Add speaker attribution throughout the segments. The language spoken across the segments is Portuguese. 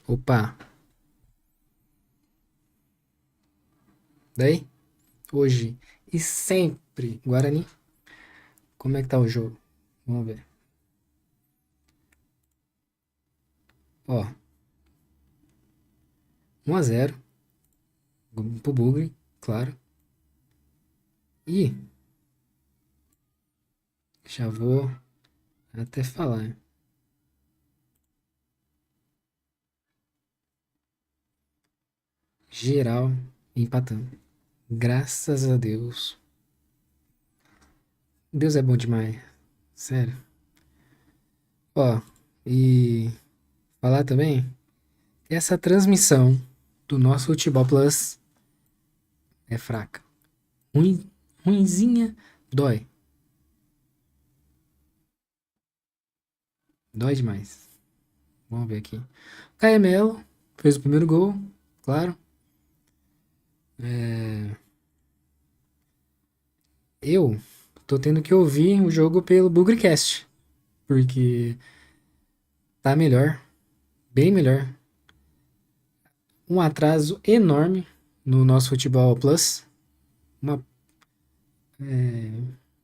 Speaker 1: Opa, daí? Hoje e sempre, Guarani. Como é que tá o jogo? Vamos ver. Ó, 1-0 pro Bugre, claro. E já vou até falar, hein? Geral empatando. Graças a Deus. Deus é bom demais. Sério. Ó, e falar também que essa transmissão do nosso Futebol Plus é fraca. Ruim, ruinzinha, dói. Dói demais. Vamos ver aqui. Caio Melo fez o primeiro gol, claro. Eu tô tendo que ouvir o jogo pelo Bugrecast, porque tá melhor, bem melhor. Um atraso enorme no nosso Futebol Plus, uma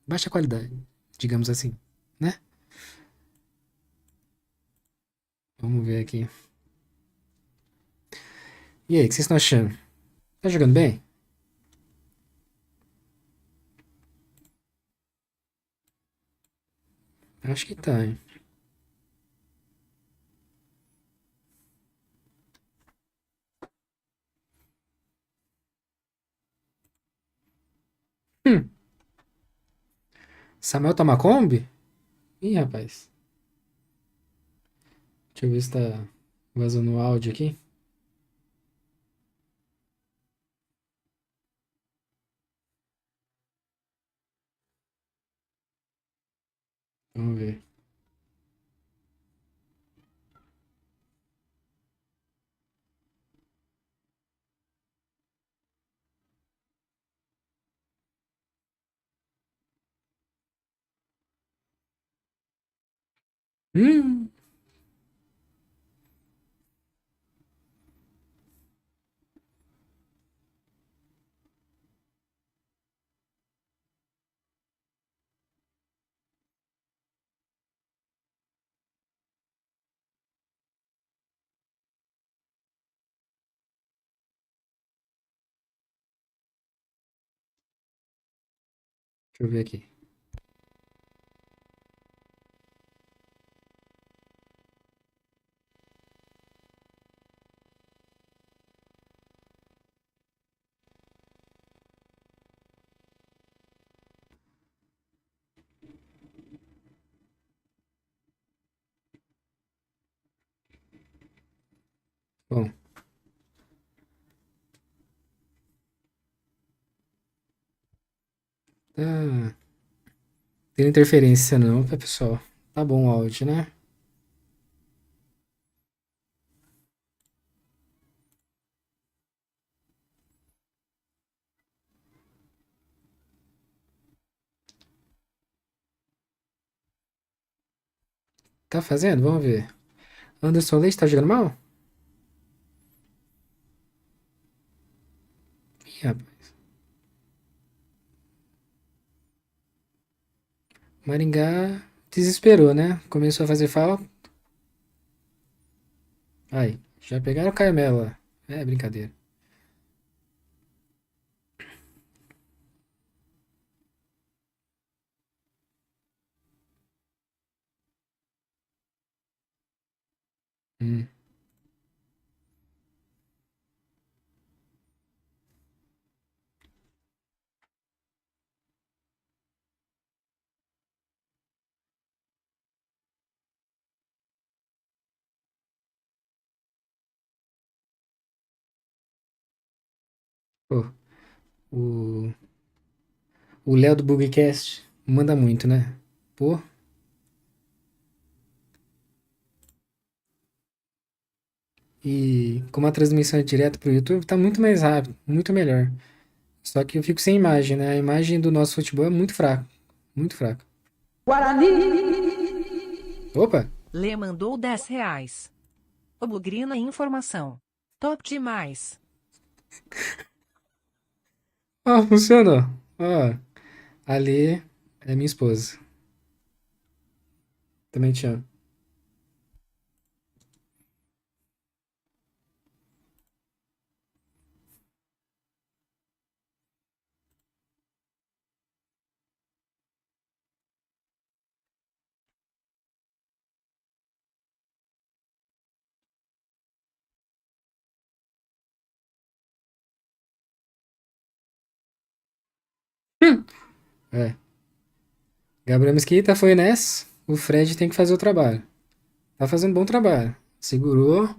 Speaker 1: baixa qualidade, digamos assim, né? Vamos ver aqui. E aí, o que vocês estão achando? Tá jogando bem? Acho que tá, hein? Hum, Samuel Tomacombi? Ih, rapaz. Deixa eu ver se tá vazando o áudio aqui. Vamos ver. Hum, Deixa eu ver aqui. Bom, tá tendo interferência não, tá, pessoal? Tá bom o áudio, né? Tá fazendo? Vamos ver. Anderson Leite tá jogando mal? Ih, rapaz. Maringá desesperou, né? Começou a fazer falta. Aí, já pegaram o Caio Melo lá. É brincadeira. Hum. Pô, o o Léo do Bugcast manda muito, né? Pô, e como a transmissão é direto pro YouTube, tá muito mais rápido, muito melhor. Só que eu fico sem imagem, né? A imagem do nosso futebol é muito fraca. Muito fraca.
Speaker 2: Guarani!
Speaker 1: Opa!
Speaker 3: Lê mandou R$ 10.
Speaker 2: O Bugrina Informação. Top demais.
Speaker 1: Ó, funcionou. Ó, ali é minha esposa. Também te amo. É. Gabriel Mesquita foi nessa. O Fred tem que fazer o trabalho. Tá fazendo um bom trabalho. Segurou.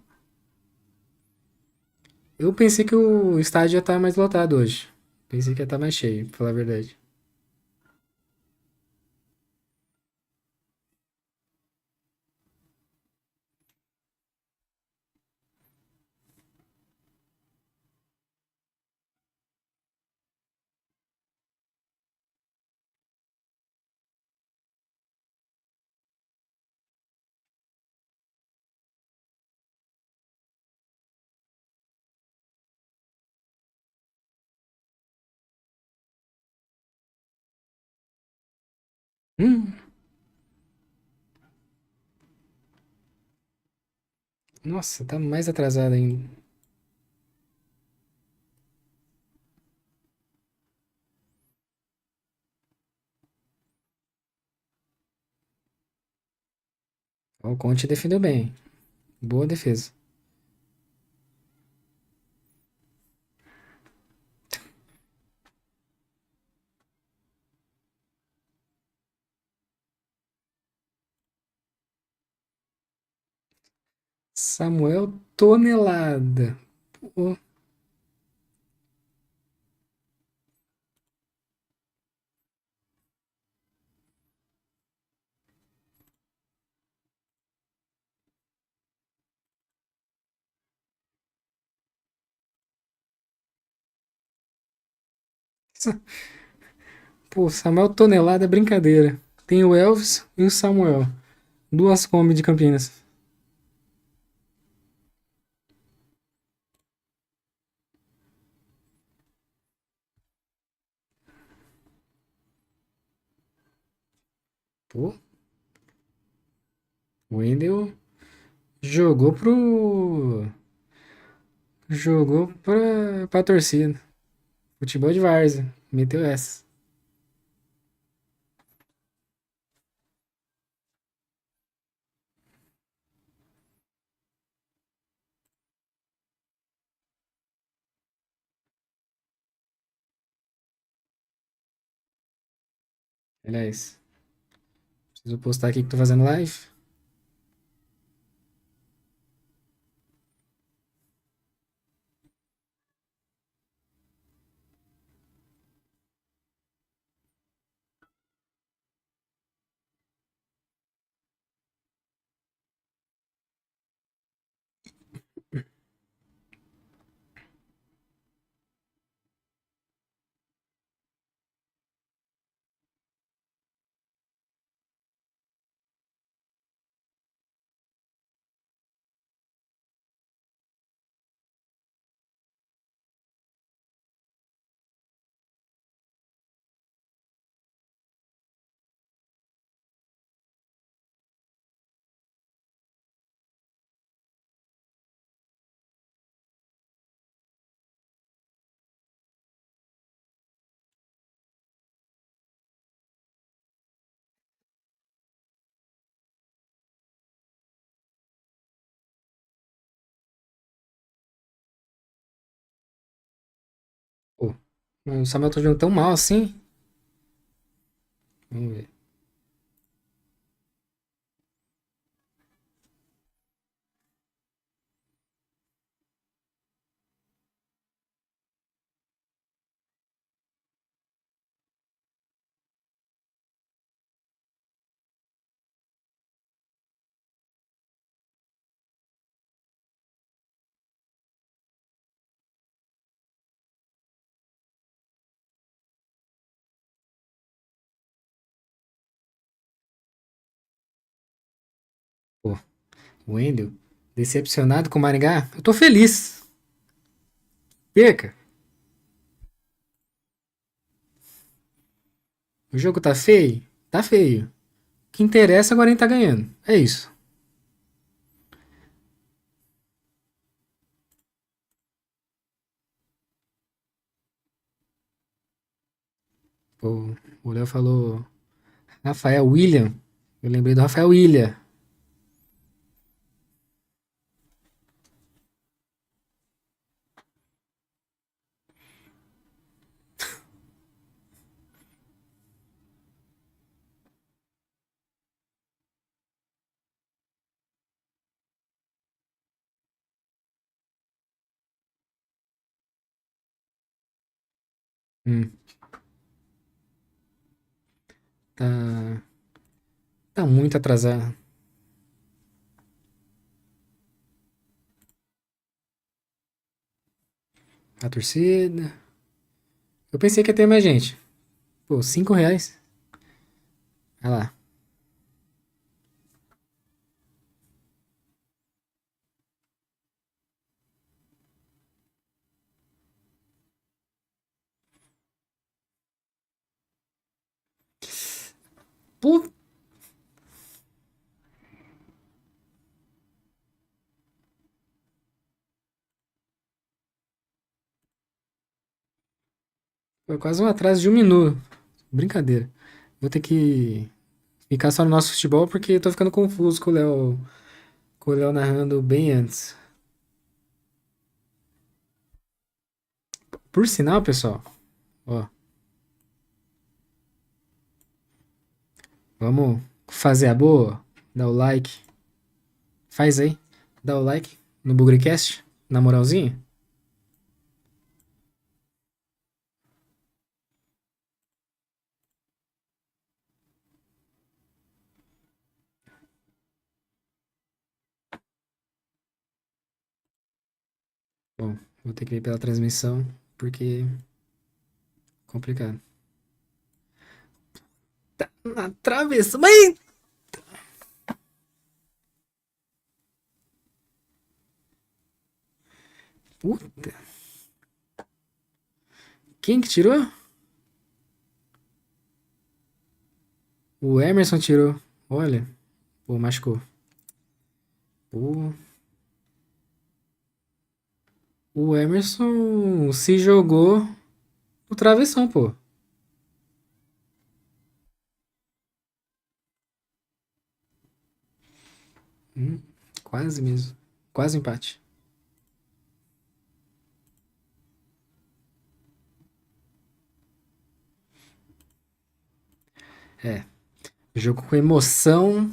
Speaker 1: Eu pensei que o estádio ia estar mais lotado hoje. Pensei que ia estar mais cheio, pra falar a verdade. Hum, nossa, tá mais atrasado ainda. O Conte defendeu bem. Boa defesa. Samuel Tonelada. Pô, pô, Samuel Tonelada é brincadeira. Tem o Elvis e o Samuel. Duas Kombi de Campinas. Pô, o Wendel jogou pro. Jogou pra torcida. Futebol de várzea. Meteu essa. Aliás, preciso postar aqui que tô fazendo live. Pô, o Samuel tá jogando tão mal assim. Vamos ver. Pô, o Wendel. Decepcionado com o Maringá? Eu tô feliz. Perca. O jogo tá feio? Tá feio. O que interessa agora é quem tá ganhando. É isso. Pô, o Léo falou Rafael William. Eu lembrei do Rafael William. Hum, tá, tá muito atrasado. A torcida. Eu pensei que ia ter mais gente. Pô, R$ 5. Olha lá. Pô, foi quase um atraso de 1 minuto. Brincadeira. Vou ter que ficar só no nosso futebol porque eu tô ficando confuso com o Léo narrando bem antes. Por sinal, pessoal, ó, vamos fazer a boa? Dá o like. Faz aí. Dá o like no Bugrecast, na moralzinha. Bom, vou ter que ir pela transmissão porque é complicado. Na travessa, mas puta, quem que tirou? O Emerson tirou. Olha, pô, machucou. Pô, o Emerson se jogou no travessão, pô. Hum, quase mesmo. Quase um empate. É, jogo com emoção,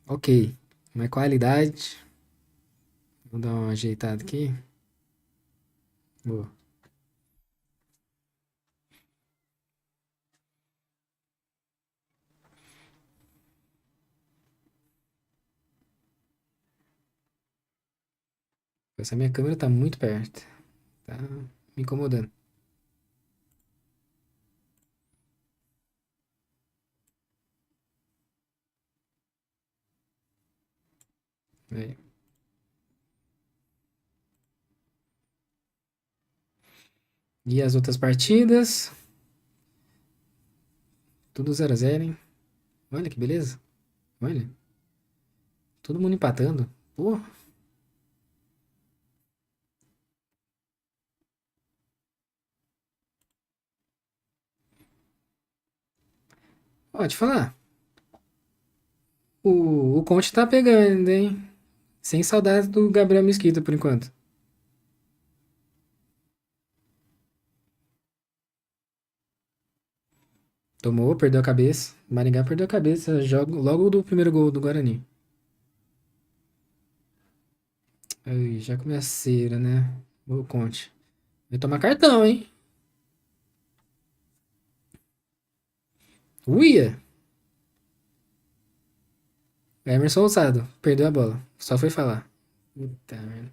Speaker 1: ok. Mas qualidade, vou dar uma ajeitada aqui. Boa. Essa minha câmera tá muito perto. Tá me incomodando. É. E as outras partidas? Tudo 0 a 0, hein? Olha que beleza. Olha, todo mundo empatando. Pô, ó, te falar. O Conte tá pegando, hein? Sem saudade do Gabriel Mesquita por enquanto. Tomou, perdeu a cabeça. Maringá perdeu a cabeça logo do primeiro gol do Guarani. Aí, já começa, né? O Conte. Vai tomar cartão, hein? Uia! Emerson ousado. Perdeu a bola. Só foi falar. Puta merda.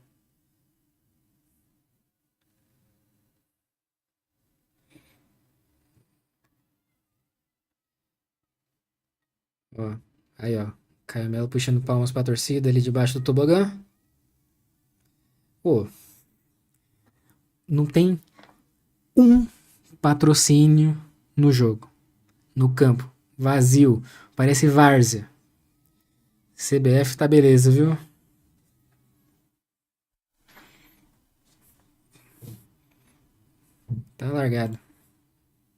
Speaker 1: Ó. Aí, ó. Caio Melo puxando palmas pra torcida ali debaixo do tobogã. Pô, não tem um patrocínio no jogo, no campo. Vazio. Parece várzea. CBF tá beleza, viu? Tá largado.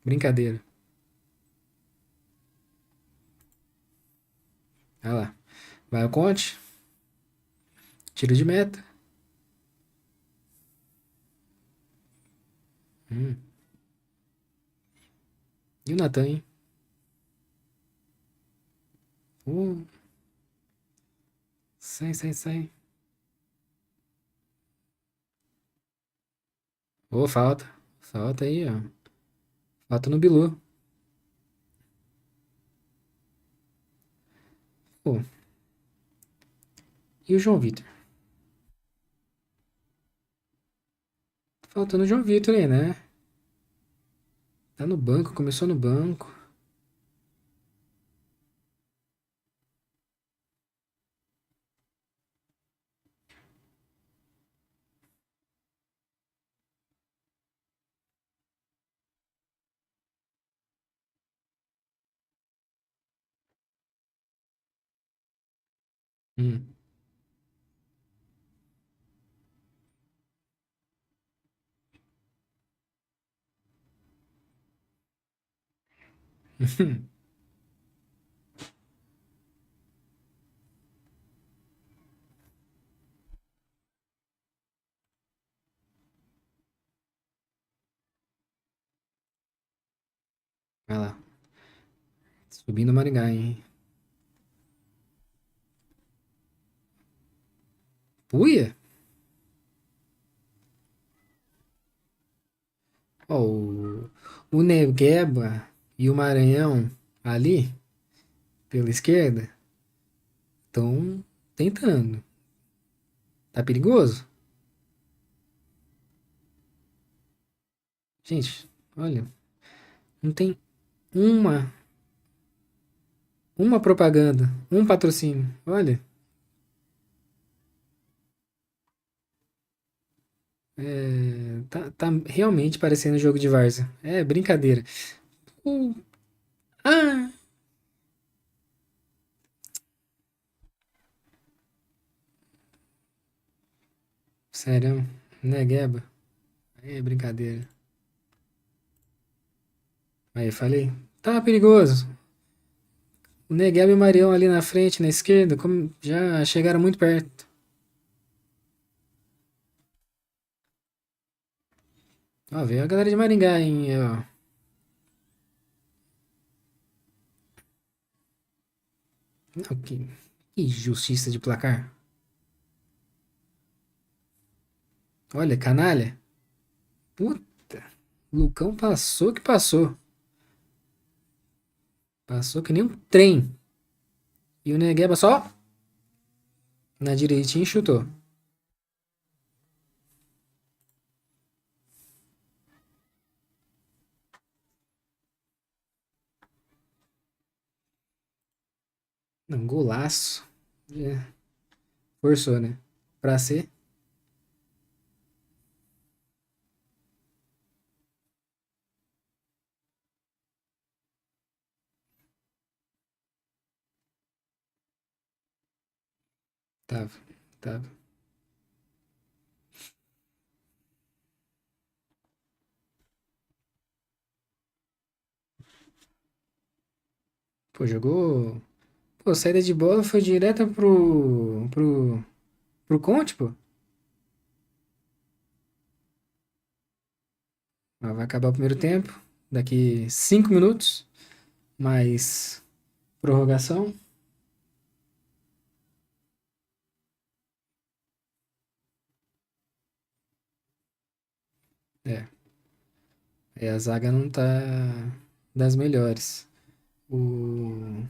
Speaker 1: Brincadeira. Olha lá. Vai o Conte. Tiro de meta. Hum. E o Natan, hein? Uh, sai, sai, sai. Ô, falta. Falta aí, ó. Falta no Bilu. Pô, e o João Vitor? Faltando o João Vitor aí, né? Tá no banco, começou no banco. Hum. Vai lá. Subindo o Maringá, hein? Puia? Ó, o Negueba e o Maranhão ali, pela esquerda, estão tentando. Tá perigoso? Gente, olha, não tem uma, uma propaganda, um patrocínio. Olha, tá realmente parecendo jogo de várzea. É brincadeira. Uh, ah, sério, Negueba. É brincadeira. Aí, falei. Tá perigoso. O Negueba e o Marião ali na frente, na esquerda, como já chegaram muito perto. Ó, veio a galera de Maringá, hein, ó. Não, que justiça de placar. Olha, canalha. Puta. Lucão passou que passou. Passou que nem um trem. E o Negueba só na direitinha e chutou. Não, golaço. É, forçou, né? Pra ser, tava. Tava. Pô, jogou. Pô, saída de bola foi direta pro Conte, pô. Mas vai acabar o primeiro tempo. Daqui 5 minutos. Mais prorrogação. É. A zaga não tá das melhores. O...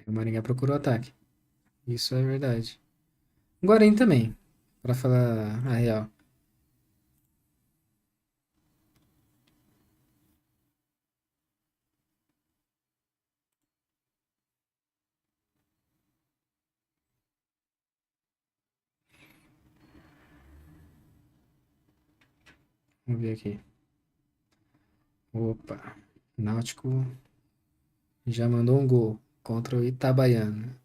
Speaker 1: O Maringá procurou ataque. Isso é verdade. O Guarani também, pra falar a real. Vamos ver aqui. Opa. Náutico já mandou um gol contra o Itabaiana.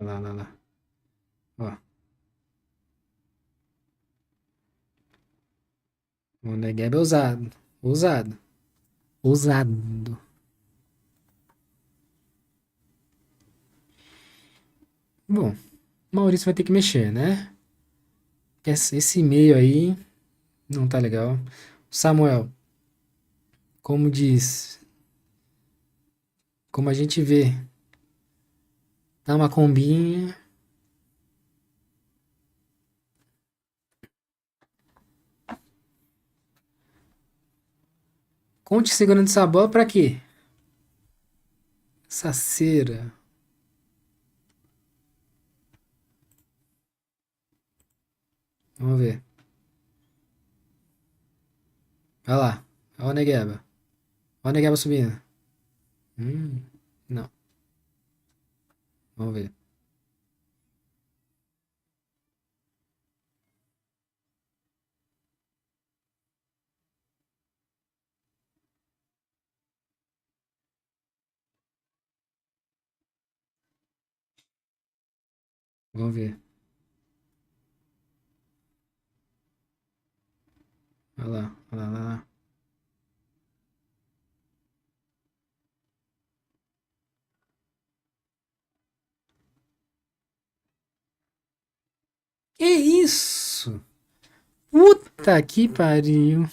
Speaker 1: Olha lá, olha lá. Ó, o Negueba é ousado. Ousado. Ousado. Bom, Maurício vai ter que mexer, né? Esse e-mail aí não tá legal. Samuel, como diz, como a gente vê, dá uma combinha. Conte segurando essa bola pra quê? Essa cera. Vamos ver. Olha lá. Olha o Negueba. Olha o Negueba subindo. Hum, não. Vamos ver. Vamos ver. Olha lá. Olha lá, olha lá. Que isso? Puta que pariu.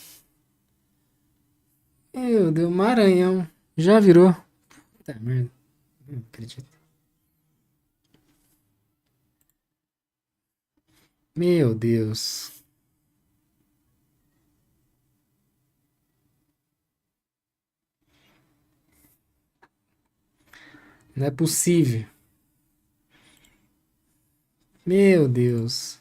Speaker 1: Meu Deus, Maranhão. Já virou. Puta merda. Não acredito. Meu Deus. Não é possível. Meu Deus.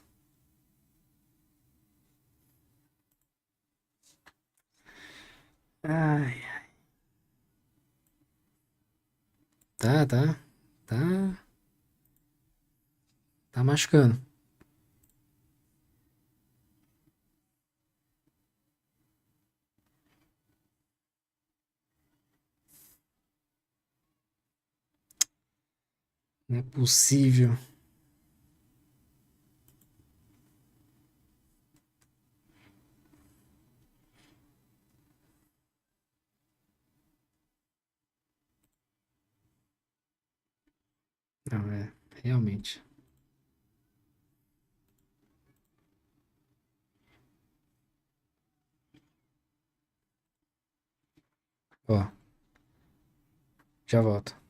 Speaker 1: Ai, tá, tá. Tá. Tá machucando. Não é possível. Não, é. Realmente. Ó, já volto.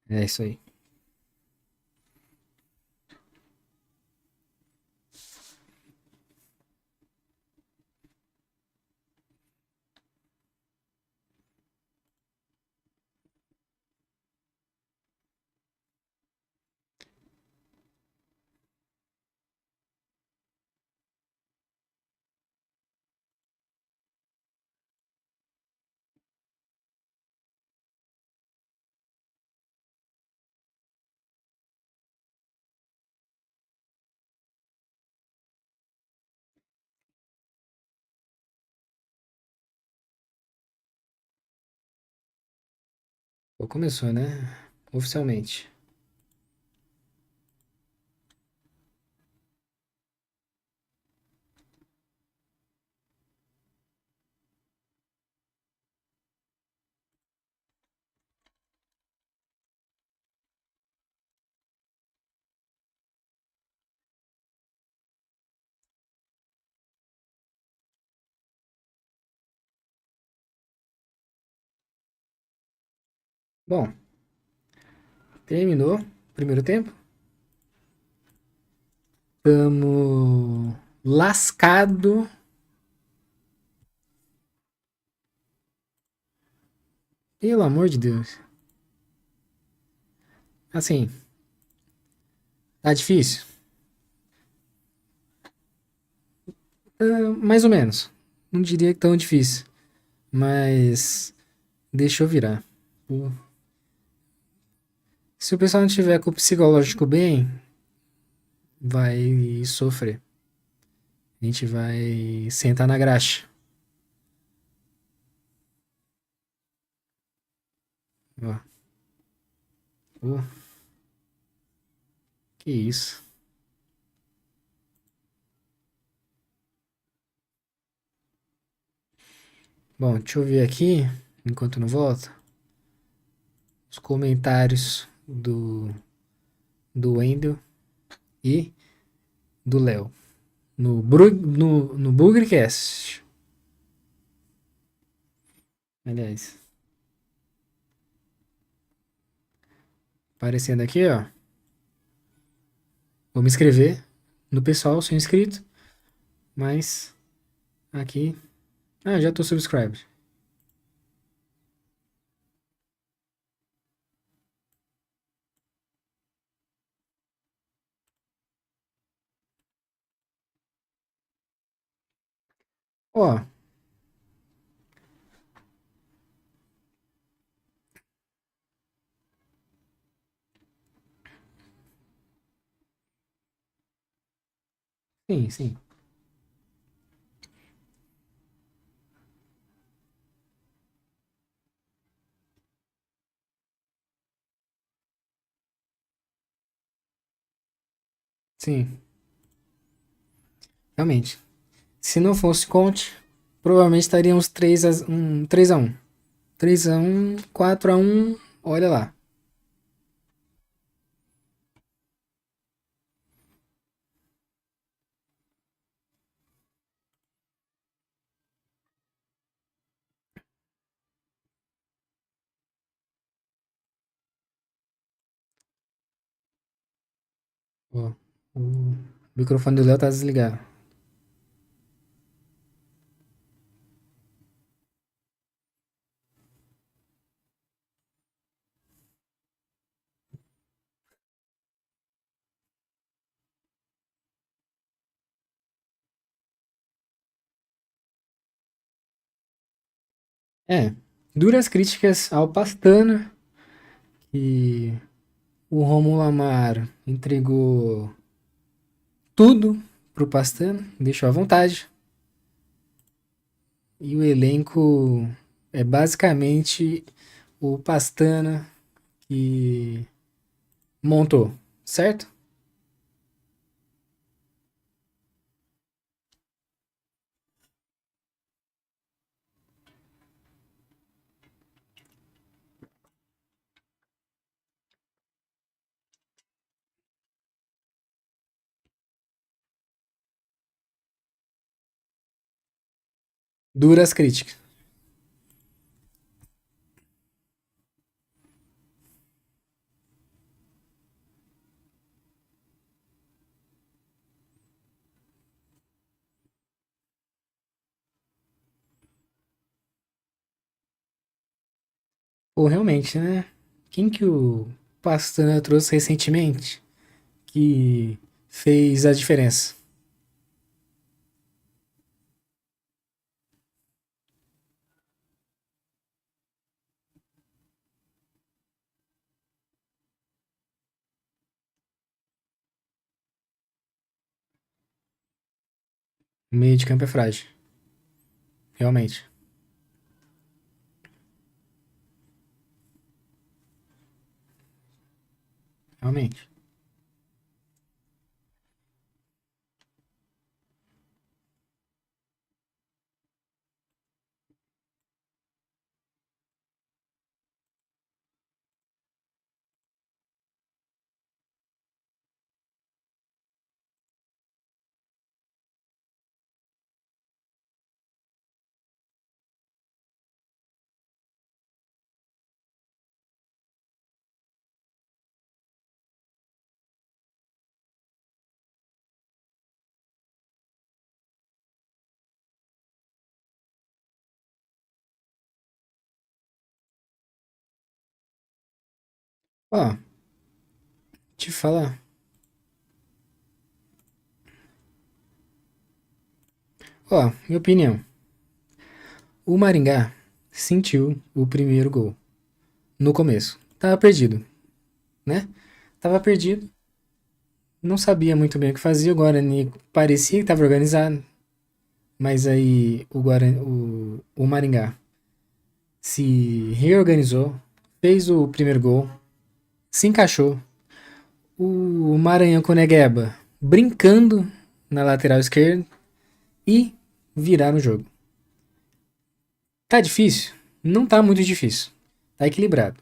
Speaker 1: É isso aí. Pô, começou, né? Oficialmente. Bom, terminou o primeiro tempo. Tamo lascado. Pelo amor de Deus. Assim, tá difícil? Mais ou menos. Não diria que tão difícil. Mas deixa eu virar. Pô, se o pessoal não tiver com o psicológico bem, vai sofrer. A gente vai sentar na graxa. Ó, pô, que isso. Bom, deixa eu ver aqui, enquanto não volta, os comentários do Wendel e do Léo. No Bugrecast. Aliás, aparecendo aqui, ó. Vou me inscrever no pessoal, sou inscrito. Mas aqui. Ah, já tô subscribed. Ó, sim, sim. Sim, realmente. Se não fosse Conte, provavelmente estaríamos 3 a 1. 3 a 1, 4 a 1. Olha lá. Ó, o microfone do Léo tá desligado. É, duras críticas ao Pastana, que o Romulo Amaro entregou tudo pro Pastana, deixou à vontade. E o elenco é basicamente o Pastana que montou, certo? Duras críticas. Ou realmente, né? Quem que o Pastana trouxe recentemente que fez a diferença? O meio de campo é frágil. Realmente. Realmente. Ó, te falar. Ó, minha opinião. O Maringá sentiu o primeiro gol no começo. Tava perdido, né? Tava perdido. Não sabia muito bem o que fazia. O Guarani parecia que tava organizado. Mas aí o Maringá se reorganizou, fez o primeiro gol, se encaixou. O Maranhão com o Negueba brincando na lateral esquerda e viraram o jogo. Tá difícil? Não tá muito difícil. Tá equilibrado.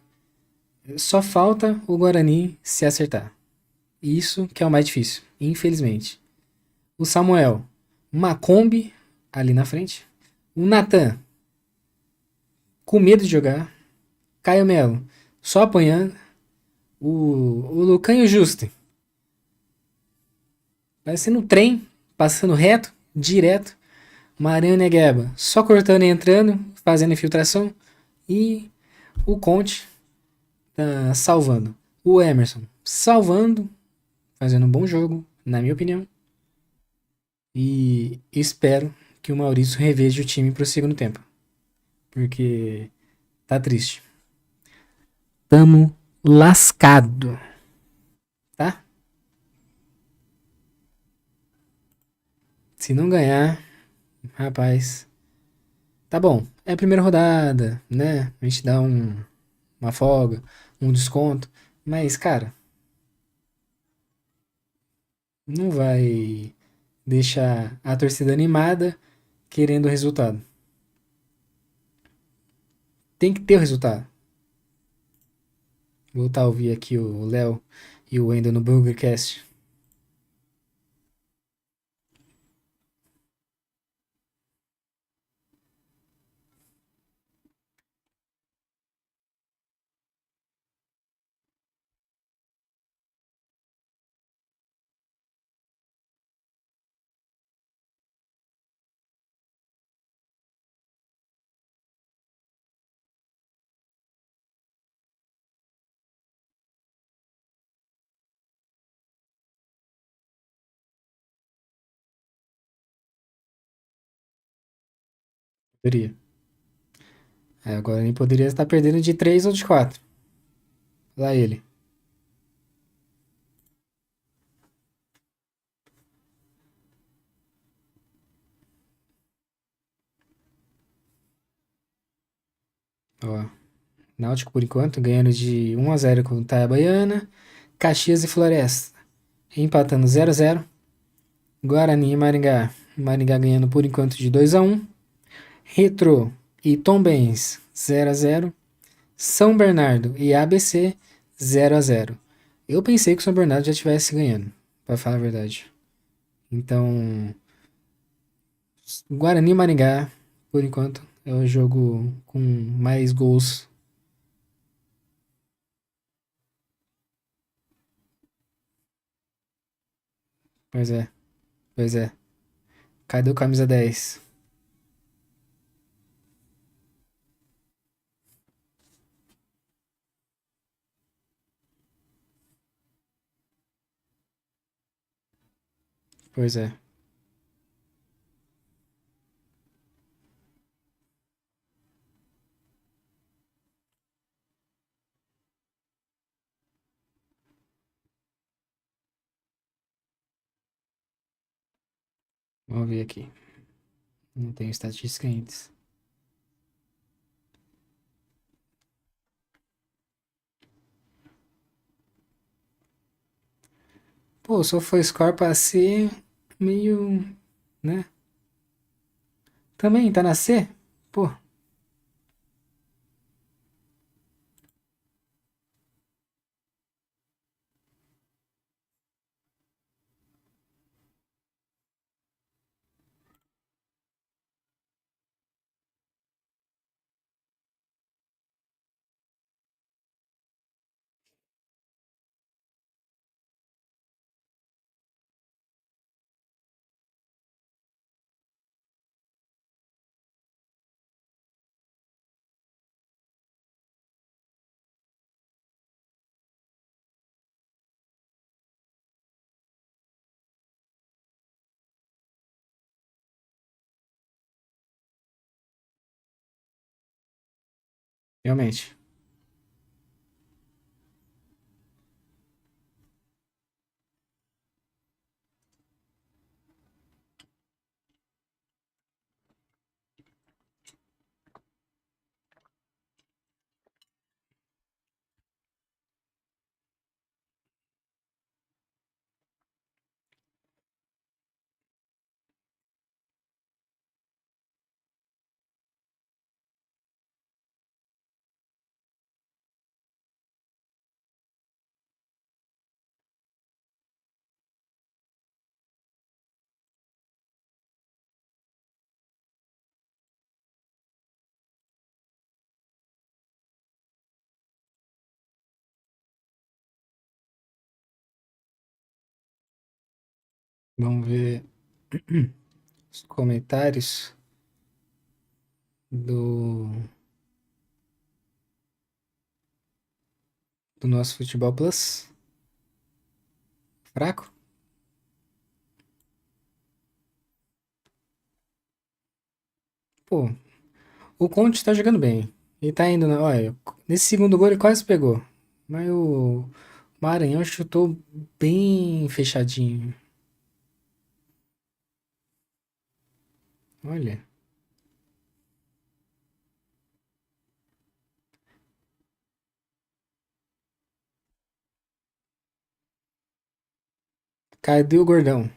Speaker 1: Só falta o Guarani se acertar. Isso que é o mais difícil, infelizmente. O Samuel, uma Kombi ali na frente. O Natan, com medo de jogar. Caio Melo, só apanhando. O Lucan e o Justo, parecendo um trem, passando reto, direto. Maranhão Negueba, só cortando e entrando, fazendo infiltração. E o Conte salvando. O Emerson salvando, fazendo um bom jogo, na minha opinião. E espero que o Maurício reveja o time pro segundo tempo. Porque tá triste. Tamo lascado, tá? Se não ganhar, rapaz, tá bom. É a primeira rodada, né? A gente dá uma folga, um desconto. Mas, cara, não vai deixar a torcida animada querendo o resultado. Tem que ter o resultado. Vou voltar a ouvir aqui o Léo e o Wendel no Burgercast. Poderia. Agora nem poderia estar perdendo de 3 ou de 4. Lá ele. Ó, Náutico por enquanto ganhando de 1-0 com o Itabaiana. Caxias e Floresta empatando 0-0. Guarani e Maringá. Maringá ganhando por enquanto de 2-1. Retrô e Tombense 0-0. São Bernardo e ABC 0-0. Eu pensei que o São Bernardo já estivesse ganhando, pra falar a verdade. Então, Guarani e Maringá, por enquanto, é o jogo com mais gols. Pois é, pois é. Cadê o camisa 10? Pois é. Vamos ver aqui. Não tenho estatística ainda. Pô, o SofaScore pra ser meio, né? Também tá na C? Pô, realmente. Vamos ver os comentários do, do nosso Futebol Plus. Fraco? Pô, o Conte tá jogando bem. Ele tá indo, olha, nesse segundo gol ele quase pegou. Mas o Maranhão chutou bem fechadinho. Olha, cadê o gordão?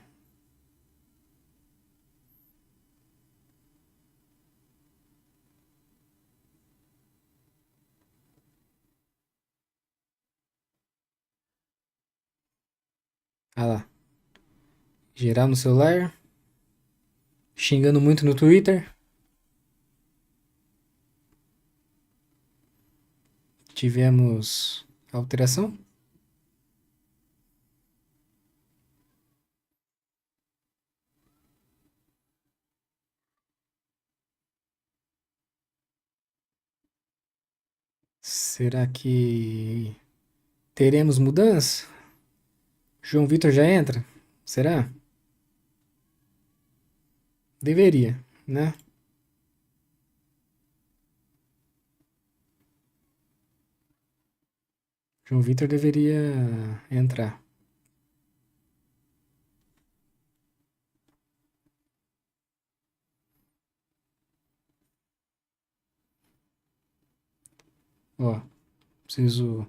Speaker 1: Ah lá, geral no celular, xingando muito no Twitter. Tivemos alteração. Será que teremos mudança? João Vitor já entra? Será? Deveria, né? João Vitor deveria entrar. Ó, preciso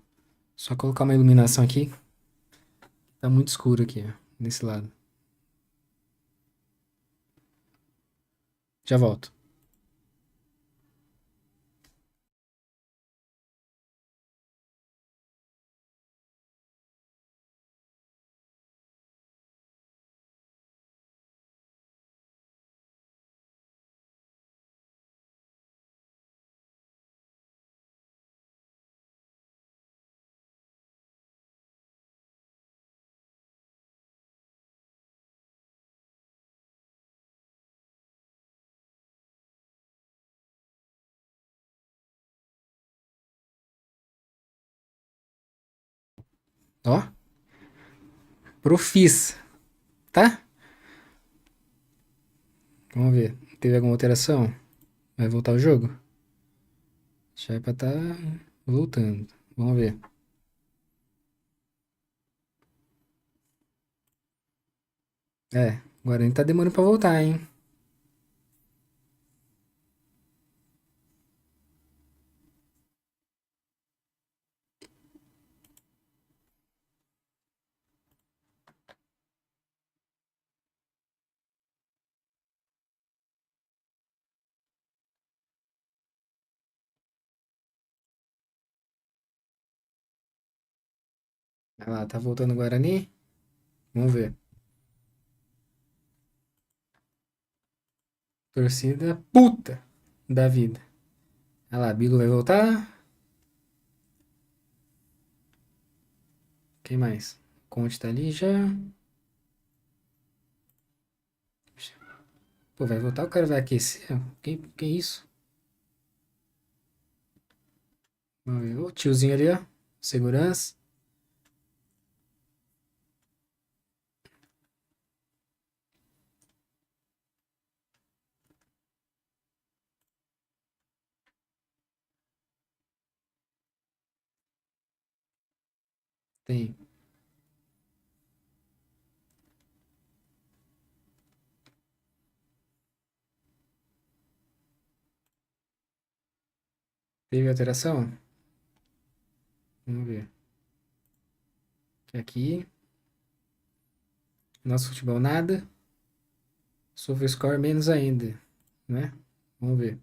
Speaker 1: só colocar uma iluminação aqui. Tá muito escuro aqui, ó, desse lado. Já volto. Ó, profis, tá? Vamos ver. Teve alguma alteração? Vai voltar o jogo? Já é pra tá voltando. Vamos ver. É, agora ele tá demorando pra voltar, hein? Olha lá, tá voltando o Guarani? Vamos ver. Torcida puta da vida. Olha lá, Bigo vai voltar. Quem mais? Conte tá ali já. Pô, vai voltar, o cara vai aquecer. Que isso? Vamos ver. O tiozinho ali, ó. Segurança. Tem. Teve alteração? Vamos ver. Aqui. Nosso futebol nada. SofaScore menos ainda, né? Vamos ver.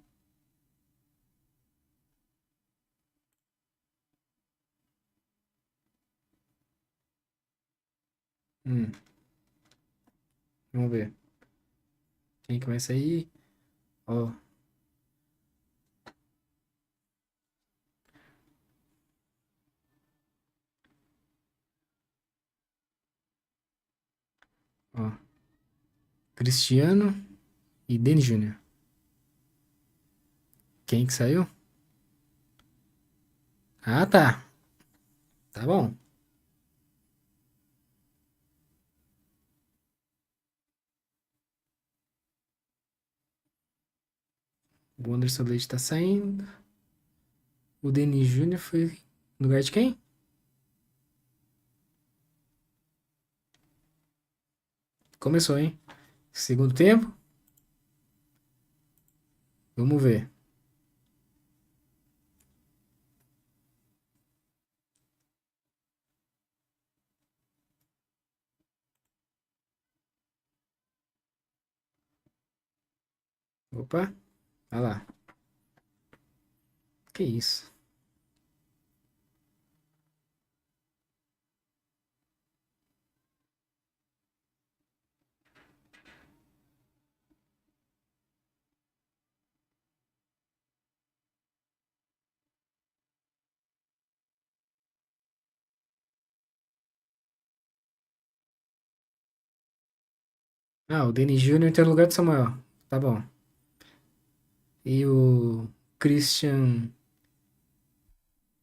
Speaker 1: Hum, vamos ver. Quem que vai sair? Ó, ó. Cristiano e Deni Júnior. Quem que saiu? Ah, tá. Tá bom. O Anderson Leite tá saindo. O Deni Júnior foi no lugar de quem? Começou, hein? Segundo tempo. Vamos ver. Opa, olha lá. Que isso? Ah, o Deni Júnior tem o lugar do Samuel. Tá bom. E o Christian,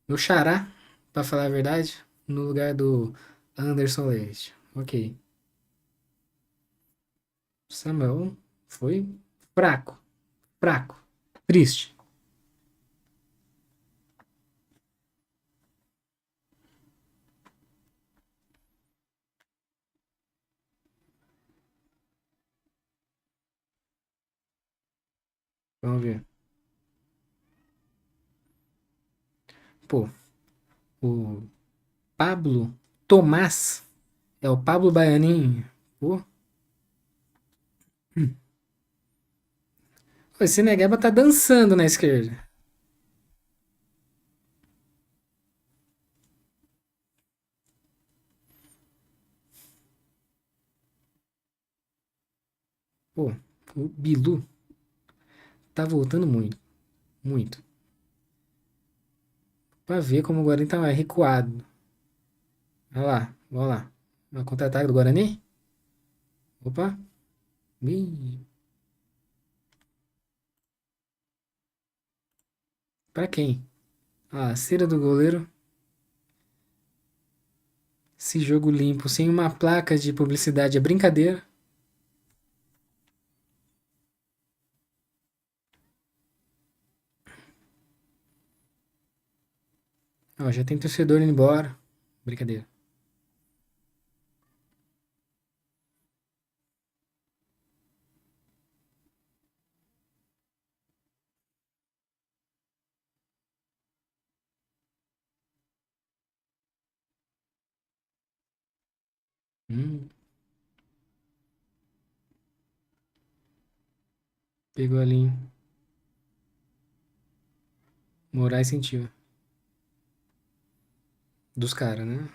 Speaker 1: meu xará, pra falar a verdade, no lugar do Anderson Leite. Ok. Samuel foi fraco, fraco, triste. Vamos ver. Pô, o Pablo Tomás é o Pablo Baianinho. Pô, esse Negueba tá dançando na esquerda. Pô, o Bilu tá voltando muito, muito. Pra ver como o Guarani tá mais recuado. Olha lá, vamos lá. Uma contra-ataque do Guarani? Opa. Ih, pra quem? Ah, cera do goleiro. Esse jogo limpo, sem uma placa de publicidade, é brincadeira. Ó, já tem torcedor indo embora. Brincadeira. Hum, pegou ali, hein? Moraes sentiu. Dos caras, né?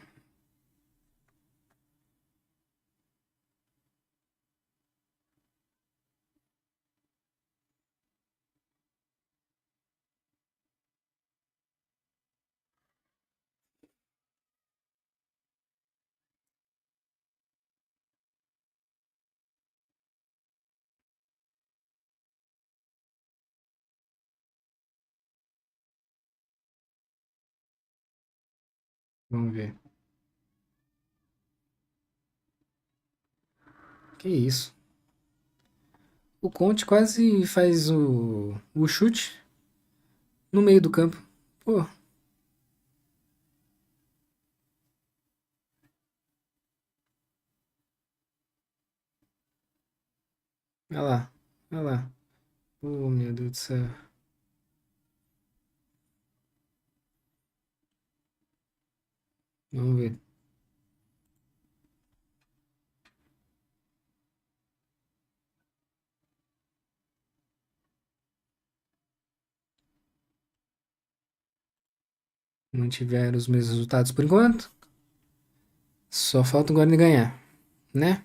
Speaker 1: Vamos ver. Que isso? O Conte quase faz o chute no meio do campo. Pô, olha lá. Olha lá. Oh, meu Deus do céu. Vamos ver. Mantiveram os mesmos resultados por enquanto. Só falta agora de ganhar, né?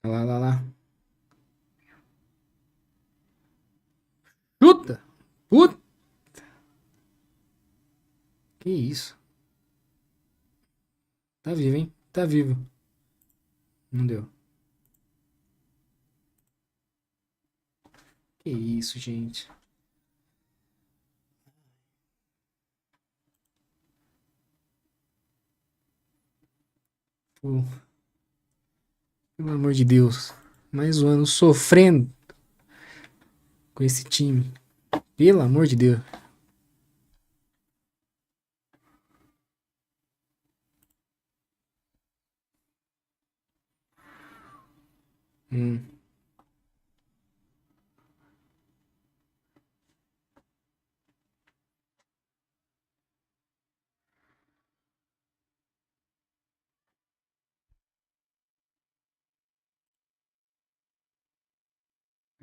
Speaker 1: Olha lá, lá, lá. Chuta! Puta! Que isso? Tá vivo, hein? Tá vivo. Não deu. Que isso, gente. Pô, pelo amor de Deus. Mais um ano sofrendo com esse time. Pelo amor de Deus. Hum,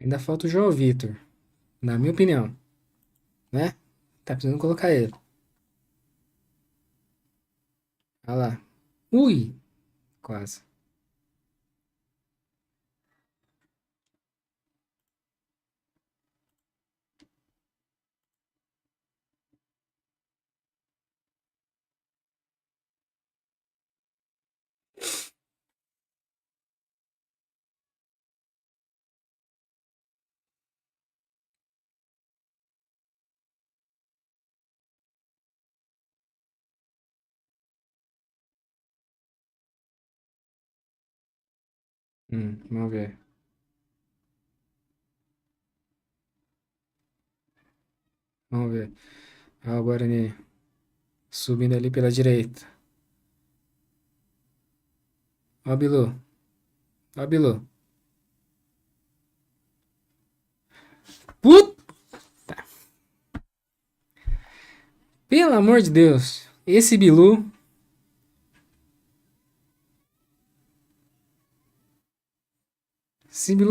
Speaker 1: ainda falta o João Vitor, na minha opinião, né? Tá precisando colocar ele. Olha lá. Ui, quase. Vamos ver. Vamos ver. Olha o Guarani subindo ali pela direita. Ó o Bilu. Ó o Bilu. Puta! Pelo amor de Deus. Esse Bilu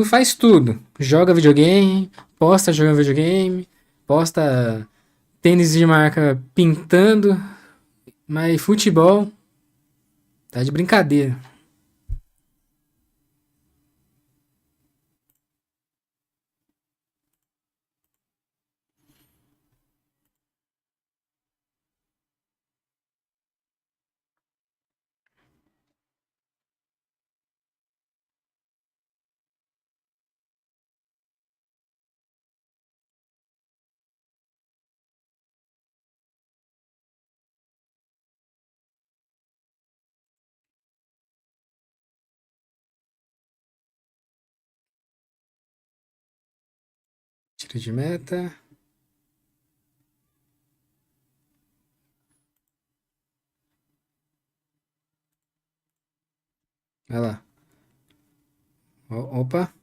Speaker 1: faz tudo. Joga videogame, posta jogando videogame, posta tênis de marca pintando, mas futebol tá de brincadeira. Tiro de meta. Vai lá. Opa.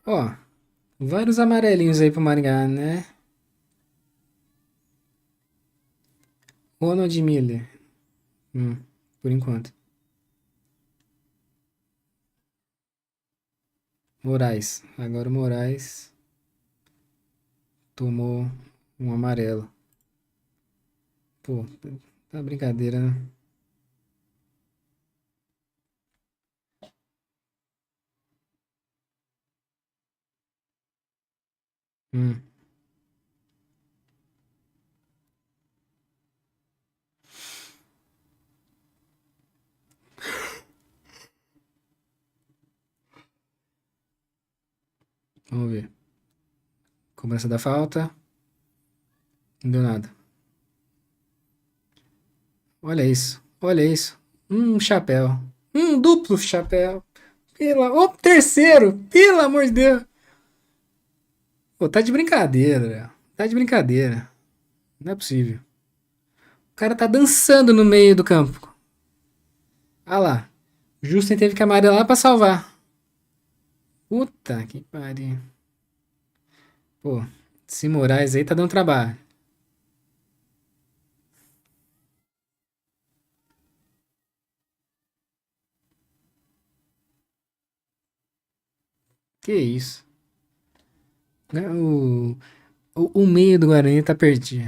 Speaker 1: Ó, vários amarelinhos aí pro Maringá, né? Ronald Miller. Hum, por enquanto. Moraes. Agora o Moraes tomou um amarelo. Pô, tá brincadeira, né? Hum, vamos ver. Cobrança da falta. Não deu nada. Olha isso. Olha isso. Chapéu. Um duplo chapéu. O terceiro. Pelo amor de Deus. Pô, tá de brincadeira, velho. Tá de brincadeira. Não é possível. O cara tá dançando no meio do campo. Ah lá. Justen teve que amarelar pra salvar. Puta que pariu. Pô, esse Moraes aí tá dando trabalho. Que isso. Né, o meio do Guarani tá perdido.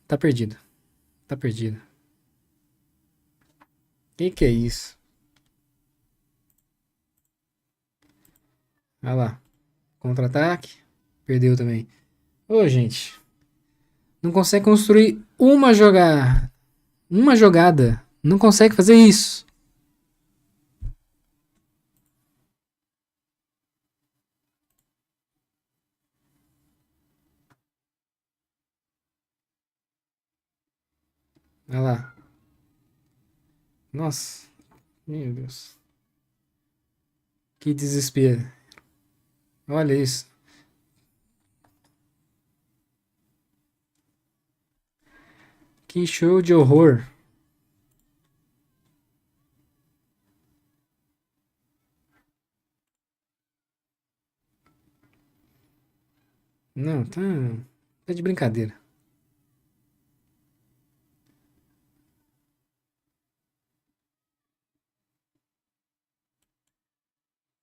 Speaker 1: Tá perdido. Tá perdido. Que é isso? Olha lá. Contra-ataque. Perdeu também. Ô, gente. Não consegue construir uma jogada. Uma jogada. Não consegue fazer isso. Olha lá. Nossa. Meu Deus. Que desespero. Olha isso. Que show de horror. Não, tá. Tá de brincadeira.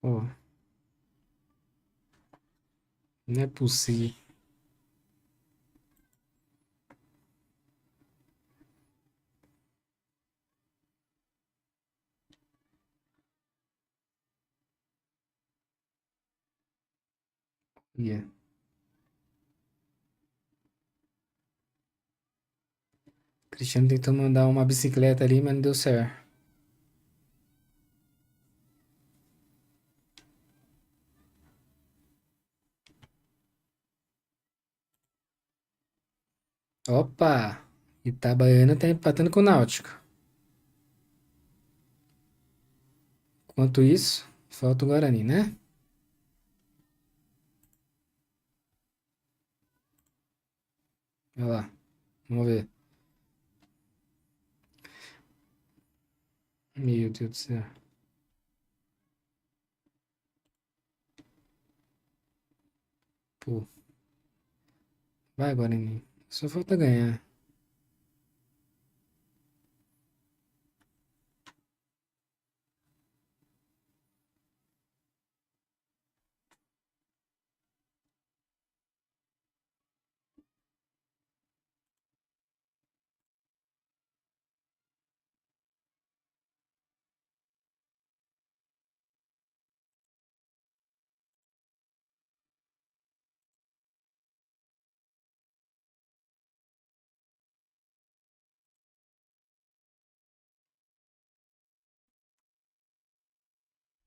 Speaker 1: Pô, não é possível. Yeah. Cristiano tentou mandar uma bicicleta ali, mas não deu certo. Opa! Itabaiana tá empatando com o Náutico. Enquanto isso, falta o Guarani, né? Olha lá. Vamos ver. Meu Deus do céu. Pô, vai, Guarani. Só falta ganhar.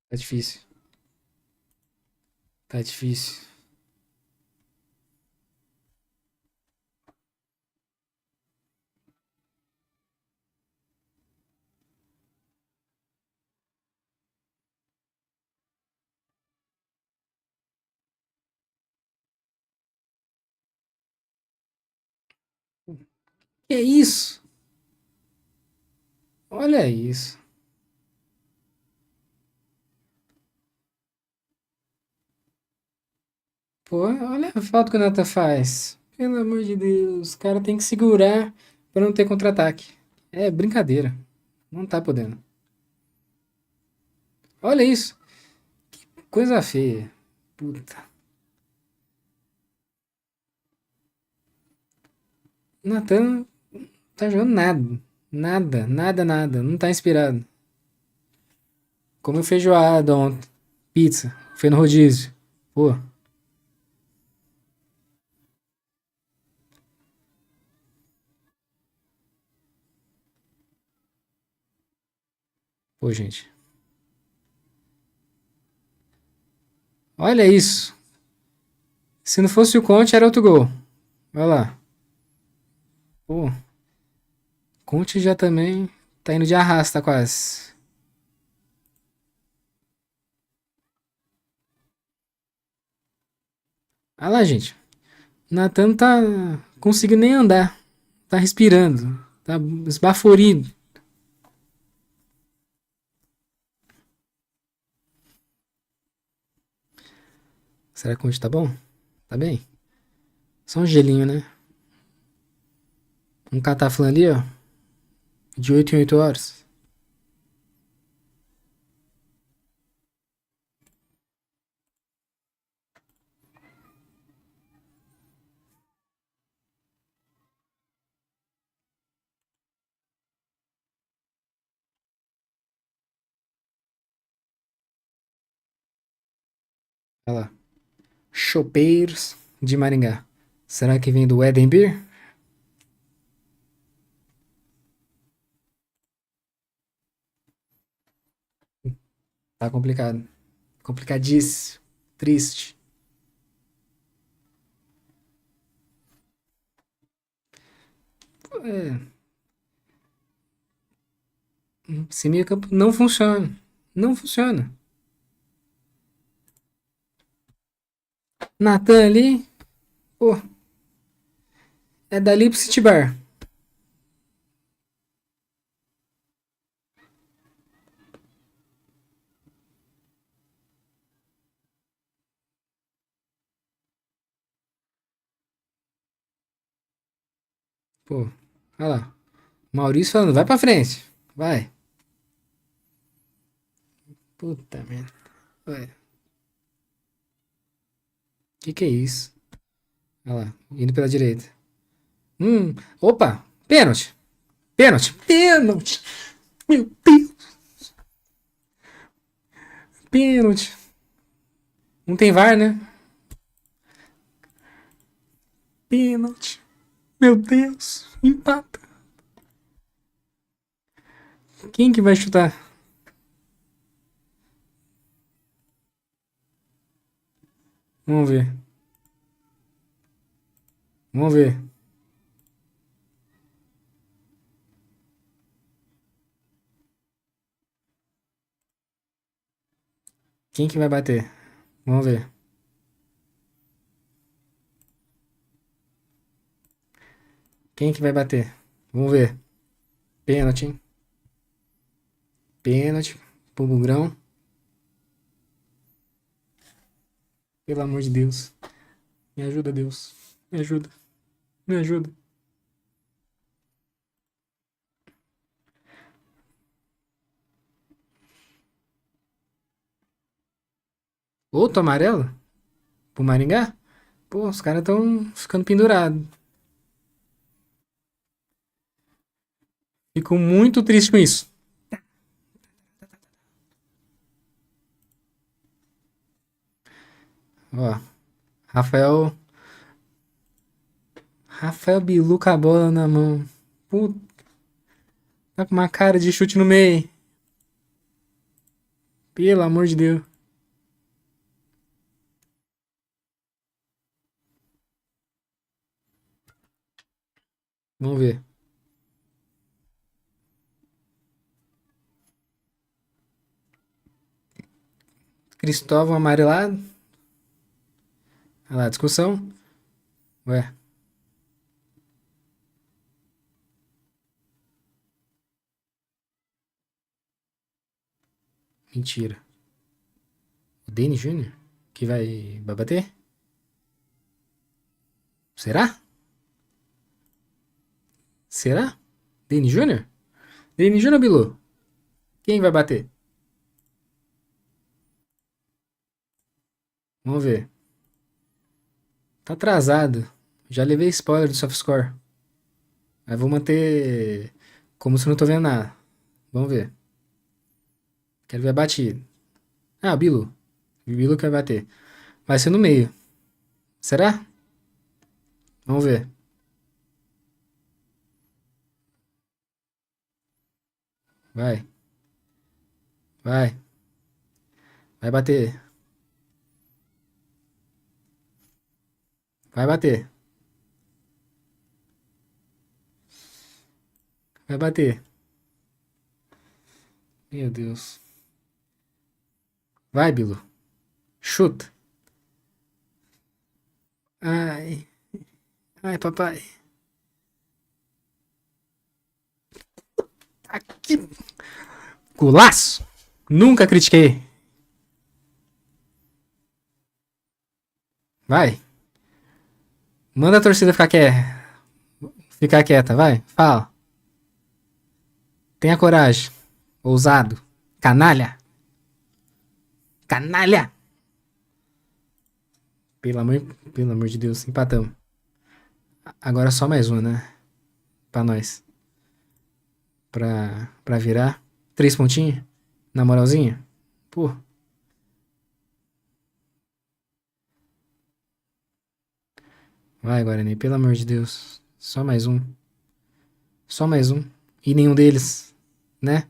Speaker 1: Tá difícil. Tá difícil. Que isso? Olha isso. Pô, olha a falta que o Nata faz. Pelo amor de Deus, o cara tem que segurar pra não ter contra-ataque. É brincadeira. Não tá podendo. Olha isso. Coisa feia. Puta. Natan tá jogando nada. Nada, nada, nada. Não tá inspirado. Comeu feijoada ontem. Pizza. Foi no rodízio. Pô, pô, gente. Olha isso. Se não fosse o Conte, era outro gol. Vai lá. Pô, Conte já também tá indo de arrasta quase. Olha lá, gente. Natan não tá conseguindo nem andar. Tá respirando. Tá esbaforido. Será que o Conte tá bom? Tá bem? Só um gelinho, né? Um cataflã ali, ó. De 8 em 8 horas. Olha lá. Chopeiros de Maringá. Será que vem do Eden Beer? Tá complicado. Complicadíssimo. Triste. É, esse meio campo não funciona. Não funciona. Natan ali, pô, é dali pro City Bar. Pô, olha lá. Maurício falando, vai pra frente. Vai. Puta merda. Ué, que é isso? Olha lá, indo pela direita. Opa, pênalti. Pênalti. Pênalti. Meu Deus, pênalti. Não tem VAR, né? Pênalti. Meu Deus, empata. Quem que vai chutar? Vamos ver. Vamos ver. Quem que vai bater? Vamos ver. Quem que vai bater? Vamos ver. Pênalti, hein? Pênalti pro Bugrão. Pelo amor de Deus. Me ajuda, Deus. Me ajuda. Me ajuda. Outro amarelo? Pro Maringá? Pô, os caras tão ficando pendurados. Fico muito triste com isso. Ó, Rafael. Rafael Bilu com a bola na mão. Puta, tá com uma cara de chute no meio. Pelo amor de Deus. Vamos ver. Cristóvão amarelado. Olha lá, discussão. Ué, Mentira. O Danny Jr. que vai bater? Será? Será? Danny Jr.? Danny Jr. ou Bilu? Quem vai bater? Vamos ver. Tá atrasado. Já levei spoiler do Softscore. Mas vou manter como se não tô vendo nada. Vamos ver. Quero ver a batida. Ah, o Bilu. O Bilu que vai bater. Vai ser no meio. Será? Vamos ver. Vai. Vai. Vai bater. Vai bater. Vai bater. Meu Deus. Vai, Bilu. Chuta. Ai. Ai, papai. Aqui. Golaço. Nunca critiquei. Vai. Manda a torcida ficar quieta, vai. Fala. Tenha coragem. Ousado. Canalha. Canalha. Pelo amor, pelo amor de Deus, empatamos. Agora só mais uma, né? Pra nós. Pra virar. 3 pontinhos. Na moralzinha. Pô. Vai, Guarani, pelo amor de Deus. Só mais um. Só mais um. E nenhum deles, né?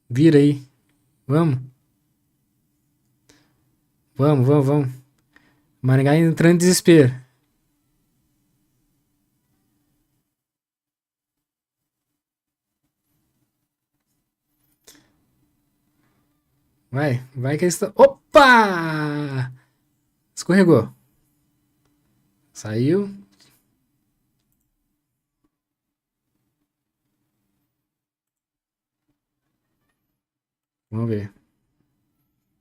Speaker 1: Vira aí. Vamos. Vamos, vamos, vamos. Maringá entrando em desespero. Vai, vai que eles estão. Opa! Escorregou. Saiu. Vamos ver.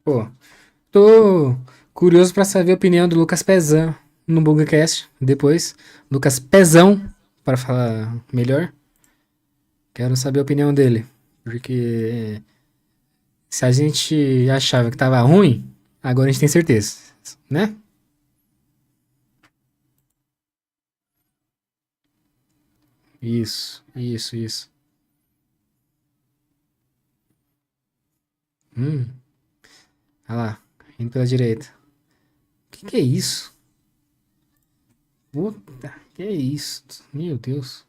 Speaker 1: Pô, tô curioso pra saber a opinião do Lucas Pezão no BugaCast. Depois, Lucas Pezão, para falar melhor. Quero saber a opinião dele. Porque se a gente achava que tava ruim, agora a gente tem certeza, né? Isso, isso, isso. Hum, olha lá, indo pela direita. Que é isso? Puta, que é isso? Meu Deus.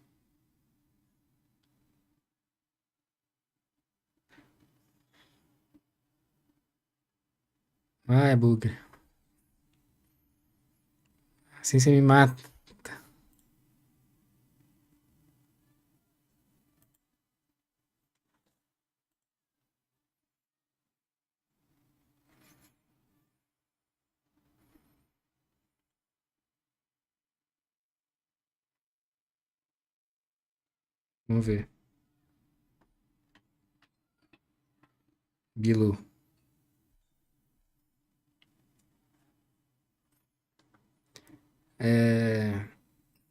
Speaker 1: Vai, bugre. Assim você me mata. Vamos ver. Bilu. É...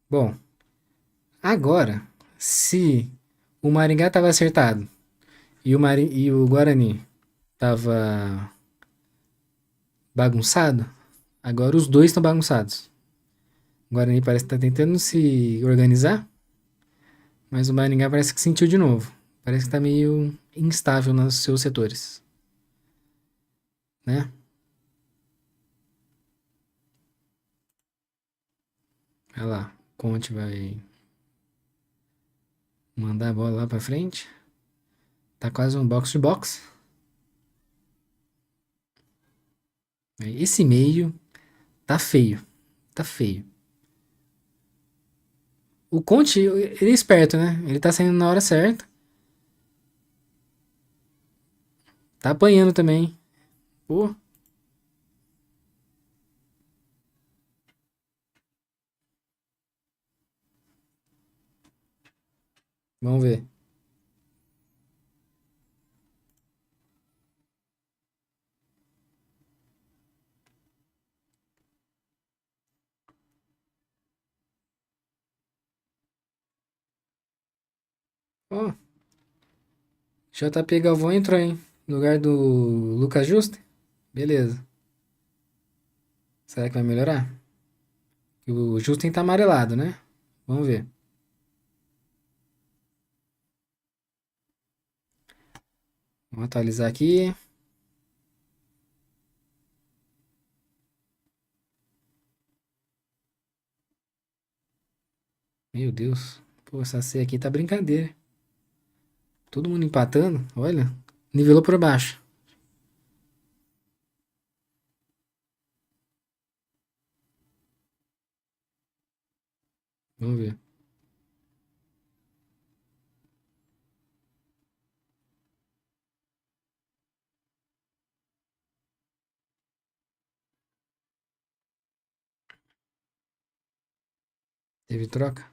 Speaker 1: Bom, agora, se o Maringá tava acertado e o Guarani tava bagunçado, agora os dois estão bagunçados. O Guarani parece que tá tentando se organizar, mas o Maringá parece que sentiu de novo. Parece que tá meio instável nos seus setores, né? Olha lá, Conte vai mandar a bola lá pra frente. Tá quase um box to box. Esse meio tá feio. Tá feio. O Conte, ele é esperto, né? Ele tá saindo na hora certa. Tá apanhando também. Pô, vamos ver. Ó, JP Galvão entrou, hein? No lugar do Lucas Justo. Beleza. Será que vai melhorar? O Justen tá amarelado, né? Vamos ver. Vamos atualizar aqui. Meu Deus. Pô, essa C aqui tá brincadeira. Todo mundo empatando. Olha. Nivelou por baixo. Vamos ver. Teve troca?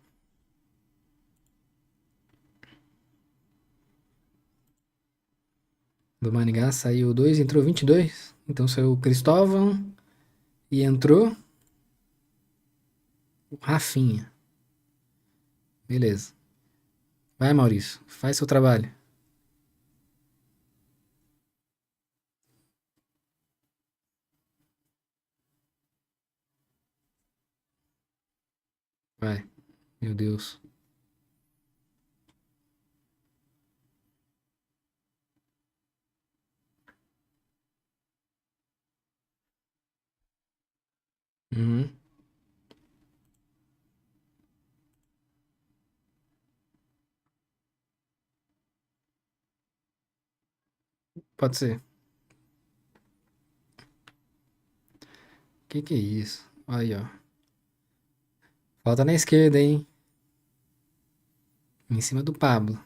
Speaker 1: Do Maringá saiu 2, entrou 22. Então saiu o Cristóvão e entrou o Rafinha. Beleza. Vai, Maurício. Faz seu trabalho. Vai. Meu Deus. Uhum. Pode ser. Que é isso? Aí, ó. Falta na esquerda, hein? Em cima do Pablo.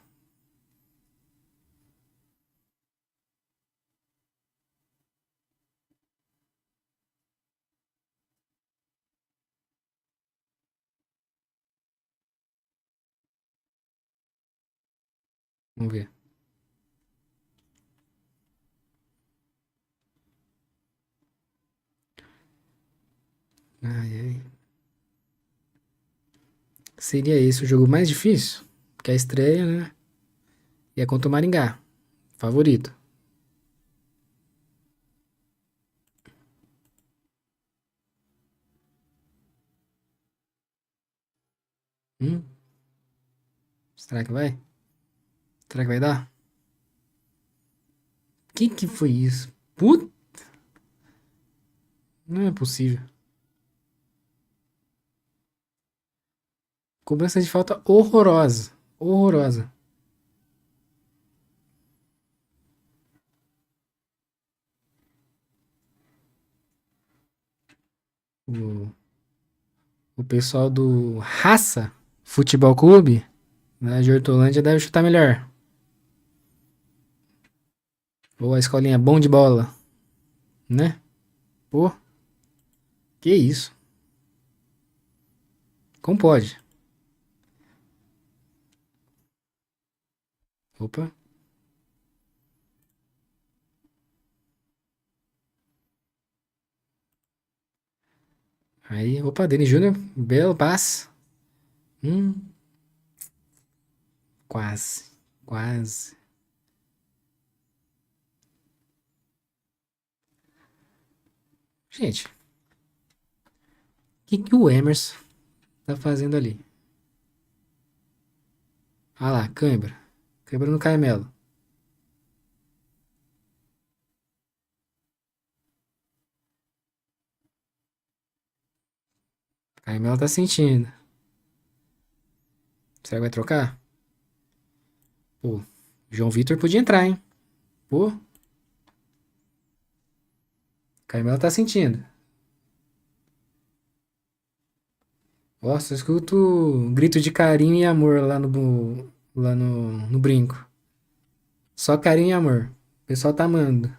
Speaker 1: Vamos ver. Ai, ai. Seria esse o jogo mais difícil? Que é a estreia, né? E é contra o Maringá. Favorito. Hum? Será que vai? Será que vai dar? Que foi isso? Puta, não é possível. Cobrança de falta horrorosa. Horrorosa. O, o pessoal do Raça Futebol Clube, né, de Hortolândia, deve chutar melhor. Ou a escolinha bom de bola, né? Pô, que isso? Como pode? Opa. Aí, opa, Denis Júnior, belo passe. Hum, quase, quase. Gente, que o Emerson tá fazendo ali? Ah lá, cãibra. Cãibra no Caimelo. Caimelo tá sentindo. Será que vai trocar? Pô, João Vitor podia entrar, hein? Pô, Caimelo tá sentindo. Nossa, eu escuto um grito de carinho e amor lá no brinco. Só carinho e amor. O pessoal tá amando.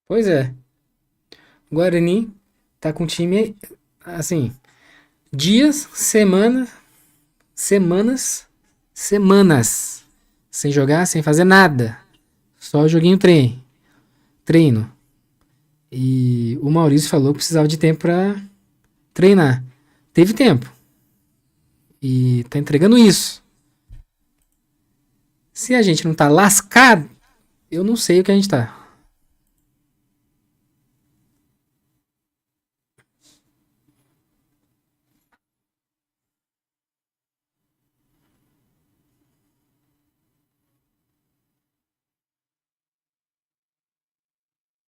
Speaker 1: Pois é, o Guarani tá com time, assim, dias, semanas, sem jogar, sem fazer nada. Só o joguinho trem. treino. E o Maurício falou que precisava de tempo pra treinar. Teve tempo. E tá entregando isso. Se a gente não tá lascado, eu não sei o que a gente tá.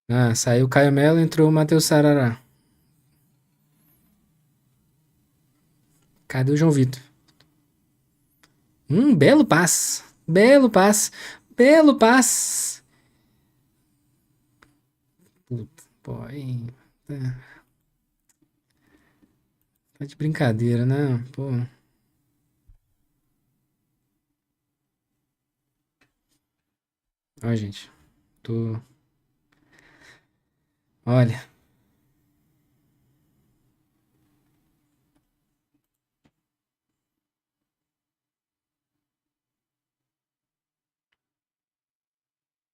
Speaker 1: Ah, saiu o Caio Melo, entrou o Matheus Sarará. Cadê o João Vitor? Belo passe. Belo passe. Belo passe. Puta, pô, aí. Tá de brincadeira, né? Pô. Ó, gente. Tô. Olha.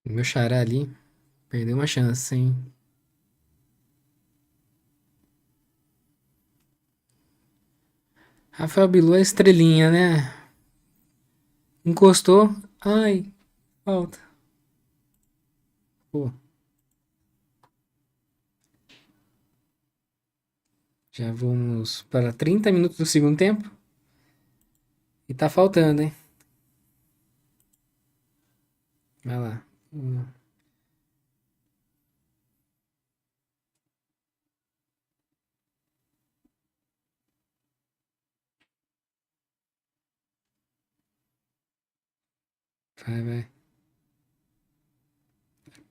Speaker 1: O meu xará ali perdeu uma chance, hein? Rafael Bilu é estrelinha, né? Encostou. Ai, falta. Pô, já vamos para 30 minutos do segundo tempo. E tá faltando, hein? Vai lá. Vai, vai.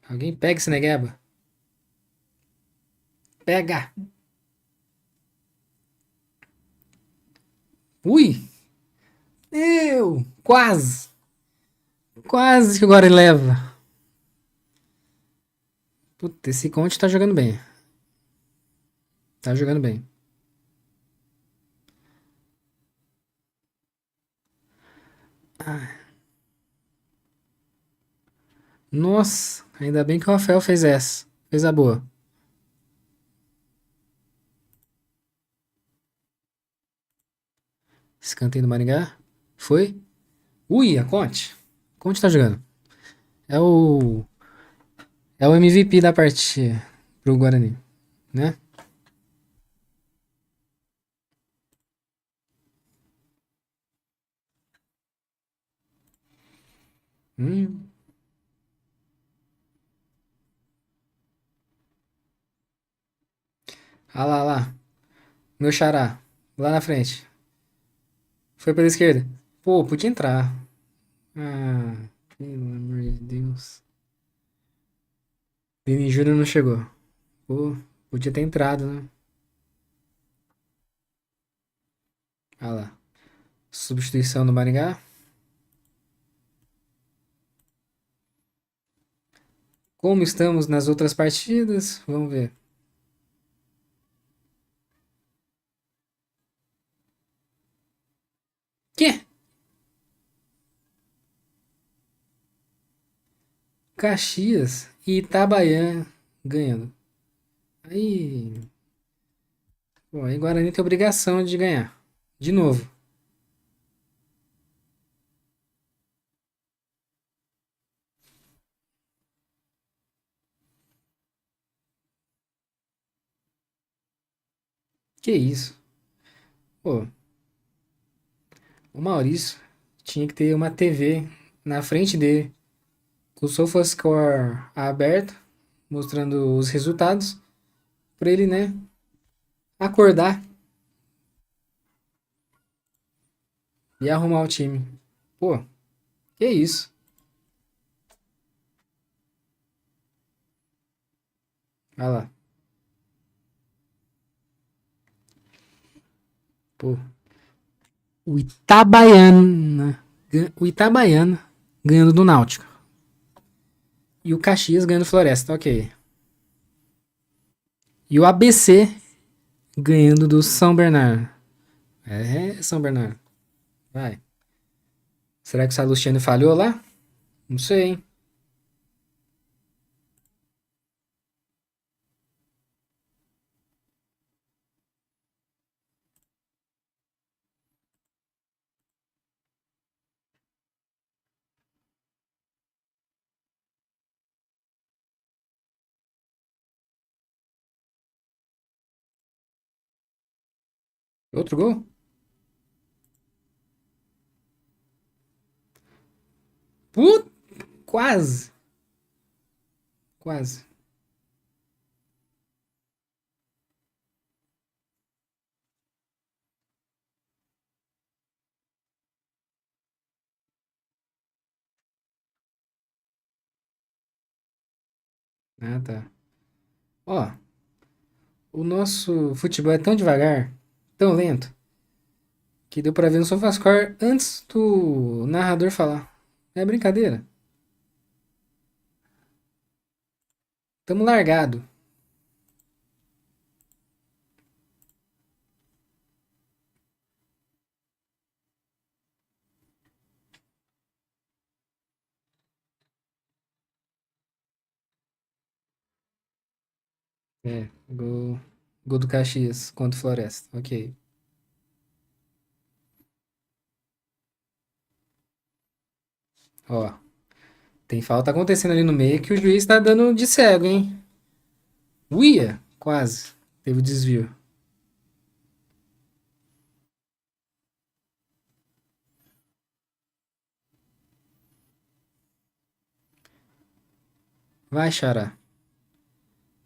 Speaker 1: Alguém pega esse negueba. Pega! Ui! Eu! Quase! Quase que agora ele leva. Puta, esse Conte tá jogando bem. Tá jogando bem. Nossa, ainda bem que o Rafael fez essa. Fez a boa. Escanteio do Maringá. Foi? Ui, a Conte. Conte tá jogando. É o. É o MVP da partida pro Guarani, né? Hum. Ah lá, lá. Meu xará. Lá na frente. Foi pela esquerda. Pô, podia entrar. Ah, pelo amor de Deus. Vini Júnior não chegou. Pô, podia ter entrado, né? Ah lá. Substituição do Maringá. Como estamos nas outras partidas? Vamos ver. Quê? Caxias e Itabaiana ganhando. Aí, pô, aí Guarani tem obrigação de ganhar. De novo. Que isso? Pô, o Maurício tinha que ter uma TV na frente dele, com o SofaScore aberto, mostrando os resultados, pra ele, né, acordar e arrumar o time. Pô, que isso? Olha lá. Pô, o Itabaiana, o Itabaiana ganhando do Náutico. E o Caxias ganhando do Floresta, ok. E o ABC ganhando do São Bernardo. É, São Bernardo. Vai. Será que o Salustiano falhou lá? Não sei, hein? Outro gol? Put, quase. Quase. Ah, tá. Ó, o nosso futebol é tão devagar, tão lento, que deu pra ver no SofaScore antes do narrador falar. É brincadeira. Tamo largado. É, gol do Caxias contra o Floresta. Ok. Ó, tem falta acontecendo ali no meio que o juiz tá dando de cego, hein? Uia, quase. Teve o desvio. Vai, Xará.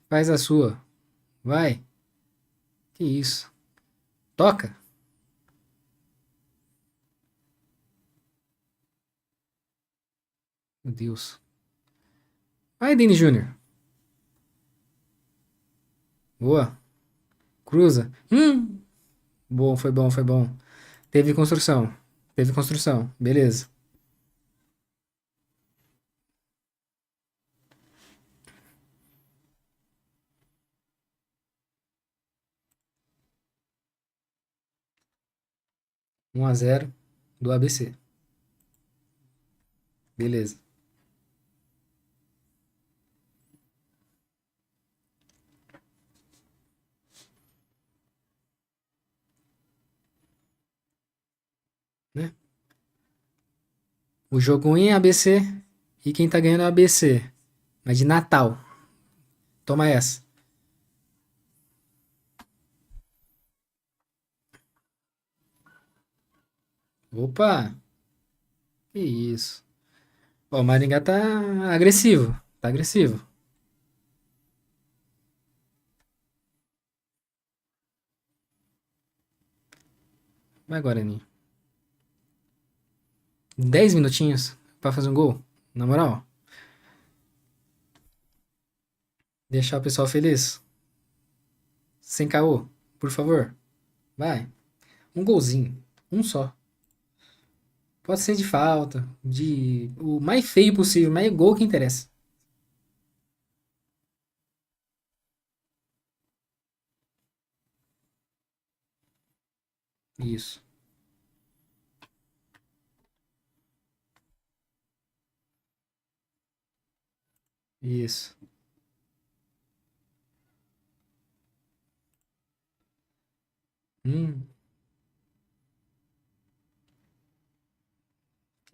Speaker 1: Faz a sua. Vai. Que isso. Toca. Meu Deus. Vai, Dini Júnior. Boa. Cruza. Bom, foi bom, foi bom. Teve construção. Teve construção. Beleza. 1-0 do ABC. Beleza. Né? O jogo em ABC e quem tá ganhando é o ABC. Mas de Natal. Toma essa. Opa! Que isso. Ó, o Maringá tá agressivo. Tá agressivo. Vai, Guarani. 10 minutinhos pra fazer um gol. Na moral, deixar o pessoal feliz. Sem caô, por favor. Vai. Um golzinho. Um só. Pode ser de falta, de o mais feio possível, mas é gol que interessa. Isso. Isso. Hum.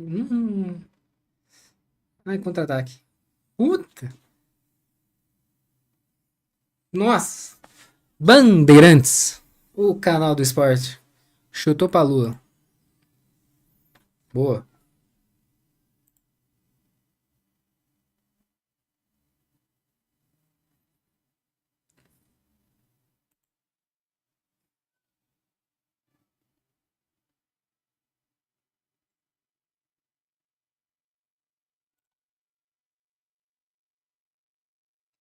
Speaker 1: Hum. Ai, contra-ataque. Puta. Nossa. Bandeirantes. O canal do esporte. Chutou pra lua. Boa.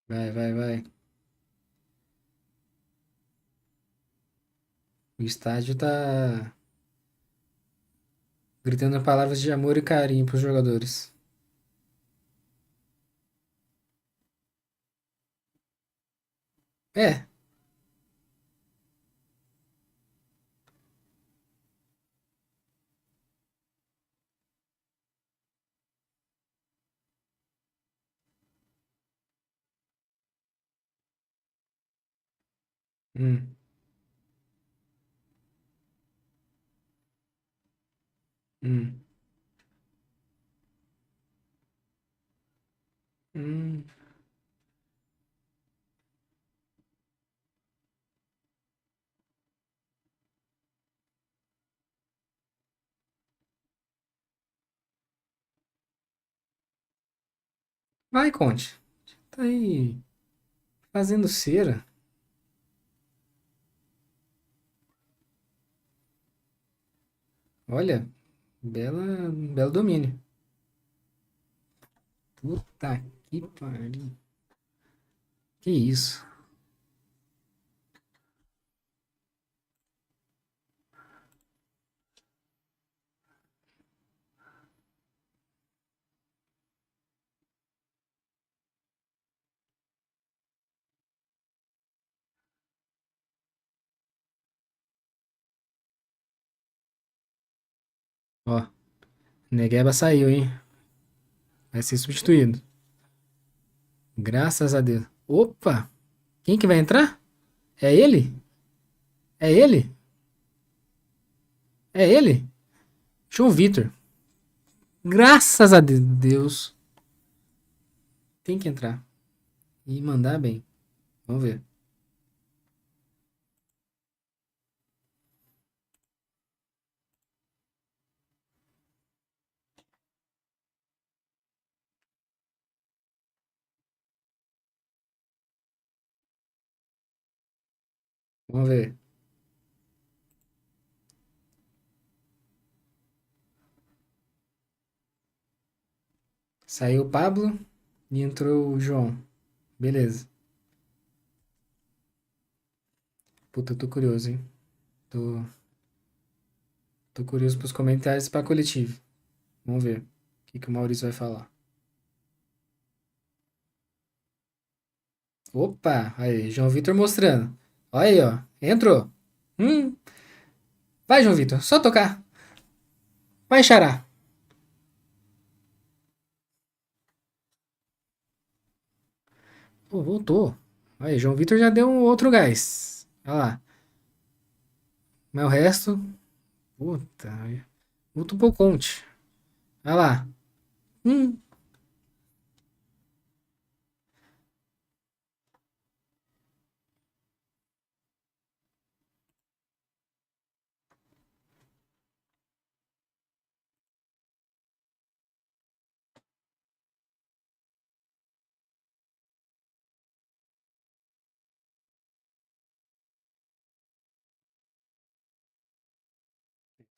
Speaker 1: Vai, vai, vai. O estádio tá gritando palavras de amor e carinho pros jogadores. É. Hum. Hum. Hum. Vai, Conte. Tá aí fazendo cera. Olha, belo domínio. Puta que pariu. Que isso? Ó, Negueba saiu, hein? Vai ser substituído. Graças a Deus. Opa! Quem que vai entrar? É ele? É ele? É ele? João Vitor. Graças a Deus. Tem que entrar. E mandar bem. Vamos ver. Vamos ver. Saiu o Pablo e entrou o João. Beleza. Puta, eu tô curioso, hein? Tô, tô curioso pros comentários pra coletivo. Vamos ver. O que o Maurício vai falar. Opa! Aí, João Vitor mostrando. Olha aí, ó. Entrou. Hum. Vai, João Vitor. Só tocar. Vai, Xará. Pô, voltou. Aí, João Vitor já deu um outro gás. Olha lá. Mas o resto. Puta. Muito pouco conte. Olha lá. Hum.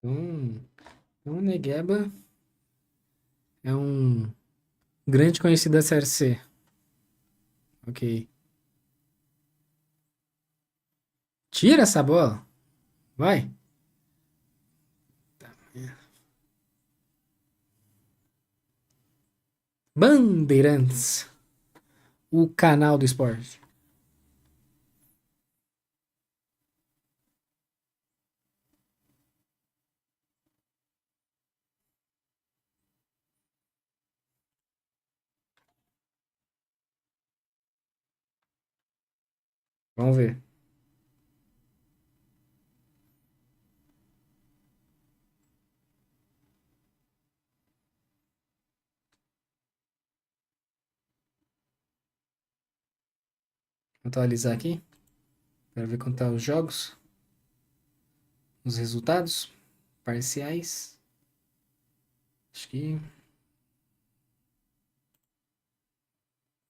Speaker 1: Então, então o Negueba é um grande conhecido da Série C. Ok. Tira essa bola. Vai. Bandeirantes. O canal do esporte. Vamos ver. Vou atualizar aqui. Para ver quanto tá os jogos. Os resultados. Parciais. Acho que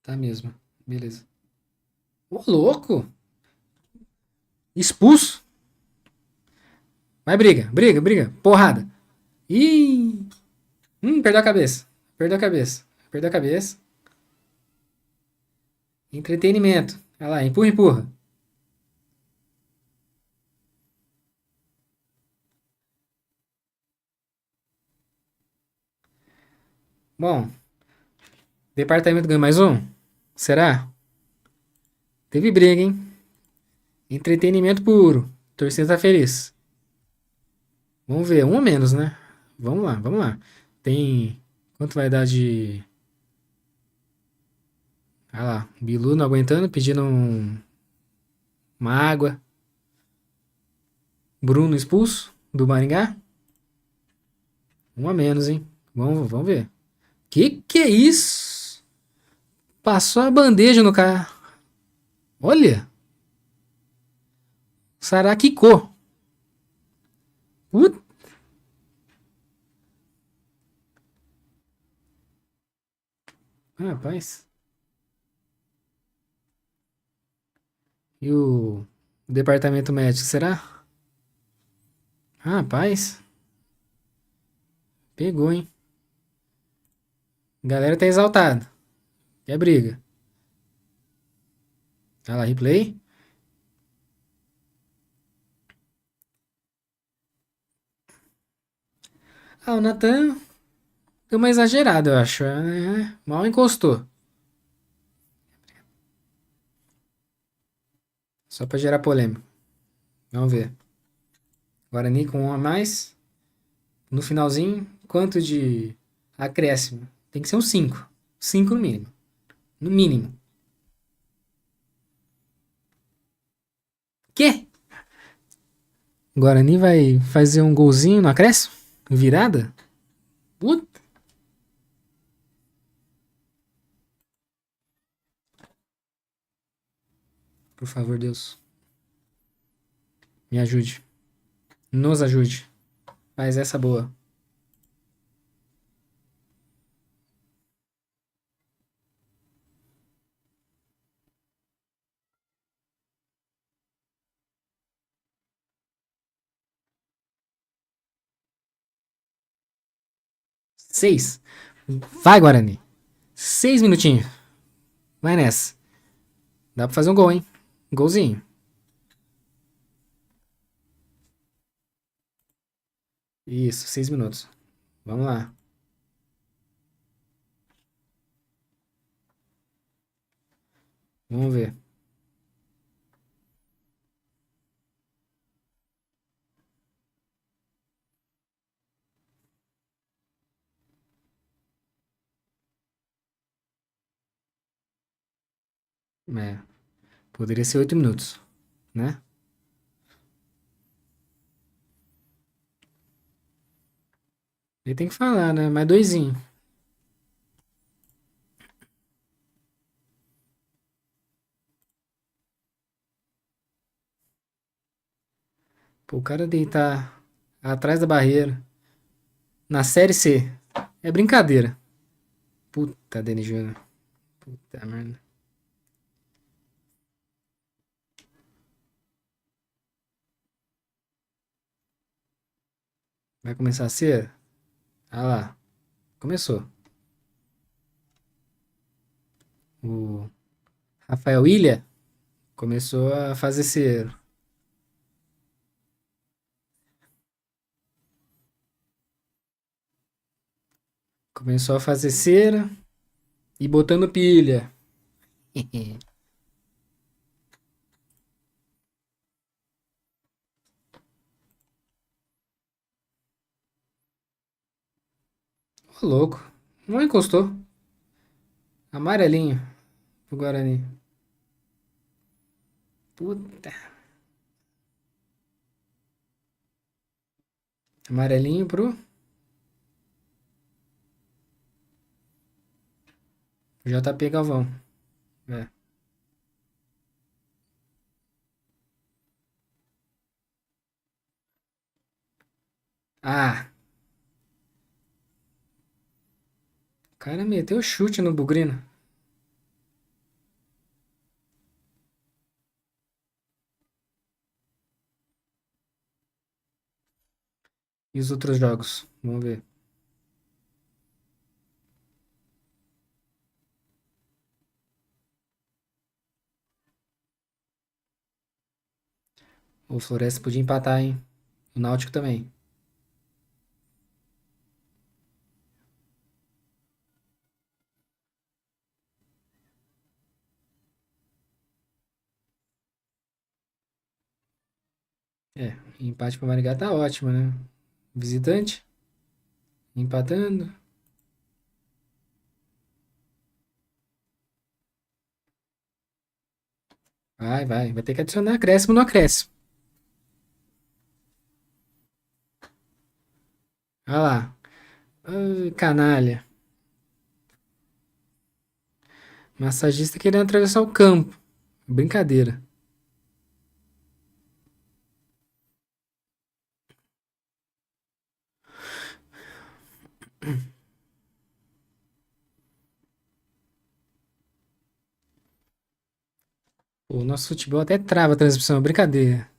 Speaker 1: tá mesmo. Beleza. Ô, louco! Expulso. Vai, briga, briga, briga. Porrada. Ih! Perdeu a cabeça. Perdeu a cabeça. Perdeu a cabeça. Entretenimento. Olha lá, empurra, empurra. Bom, departamento ganha mais um? Será? Teve briga, hein? Entretenimento puro. Torcida tá feliz. Vamos ver, um a menos, né? Vamos lá, vamos lá. Tem. Quanto vai dar de. Ah lá, Bilu não aguentando, pedindo uma água. Bruno expulso do Maringá. Um a menos, hein? Vamos ver. Que é isso? Passou a bandeja no cara. Olha, Saraquicô. Put- Rapaz. E o departamento médico, será? Rapaz, pegou, hein? Galera tá exaltada. Quer briga. Olha lá, replay. Ah, o Nathan deu uma exagerada, eu acho. Mal encostou. Só pra gerar polêmica. Vamos ver. Guarani com um a mais. No finalzinho, quanto de acréscimo? Tem que ser um 5. 5 no mínimo. No mínimo. Quê? Guarani vai fazer um golzinho no acréscimo? Virada? Puta. Por favor, Deus. Me ajude. Nos ajude. Faz essa boa. 6. Vai, Guarani. 6 minutinhos. Vai nessa. Dá pra fazer um gol, hein? Golzinho. Isso, 6 minutos. Vamos lá. Vamos ver. É, poderia ser 8 minutos, né? Ele tem que falar, né? Mais doisinho. Pô, o cara deitar atrás da barreira na Série C. É brincadeira. Puta, Denis Júnior. Puta merda. Vai começar a ser? Ah lá. Começou. O Rafael Ilha começou a fazer cera. Começou a fazer cera e botando pilha. Ô, louco. Não encostou. Amarelinho pro Guarani. Puta. Amarelinho pro JP Galvão. É. Ah, o cara meteu chute no Bugrino. E os outros jogos? Vamos ver. O Floresta podia empatar, hein? O Náutico também. É, empate pro Maringá tá ótimo, né? Visitante, empatando. Vai, vai. Vai ter que adicionar acréscimo no acréscimo. Olha lá. Ai, canalha. Massagista querendo atravessar o campo. Brincadeira. O nosso futebol até trava a transmissão, é brincadeira.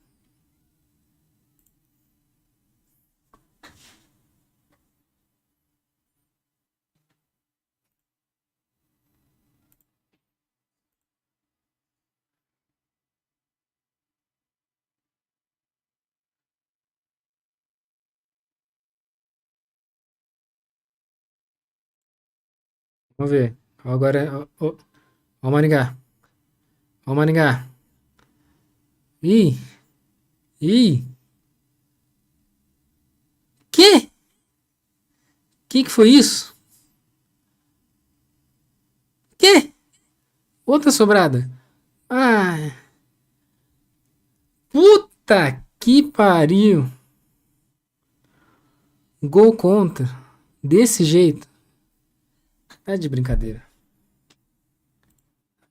Speaker 1: Vamos ver. Agora, ó, ó o Maringá. Ó o Maringá. Ih, ih. Que? Que foi isso? Que? Outra sobrada. Ah, puta que pariu. Gol contra. Desse jeito. Tá de brincadeira.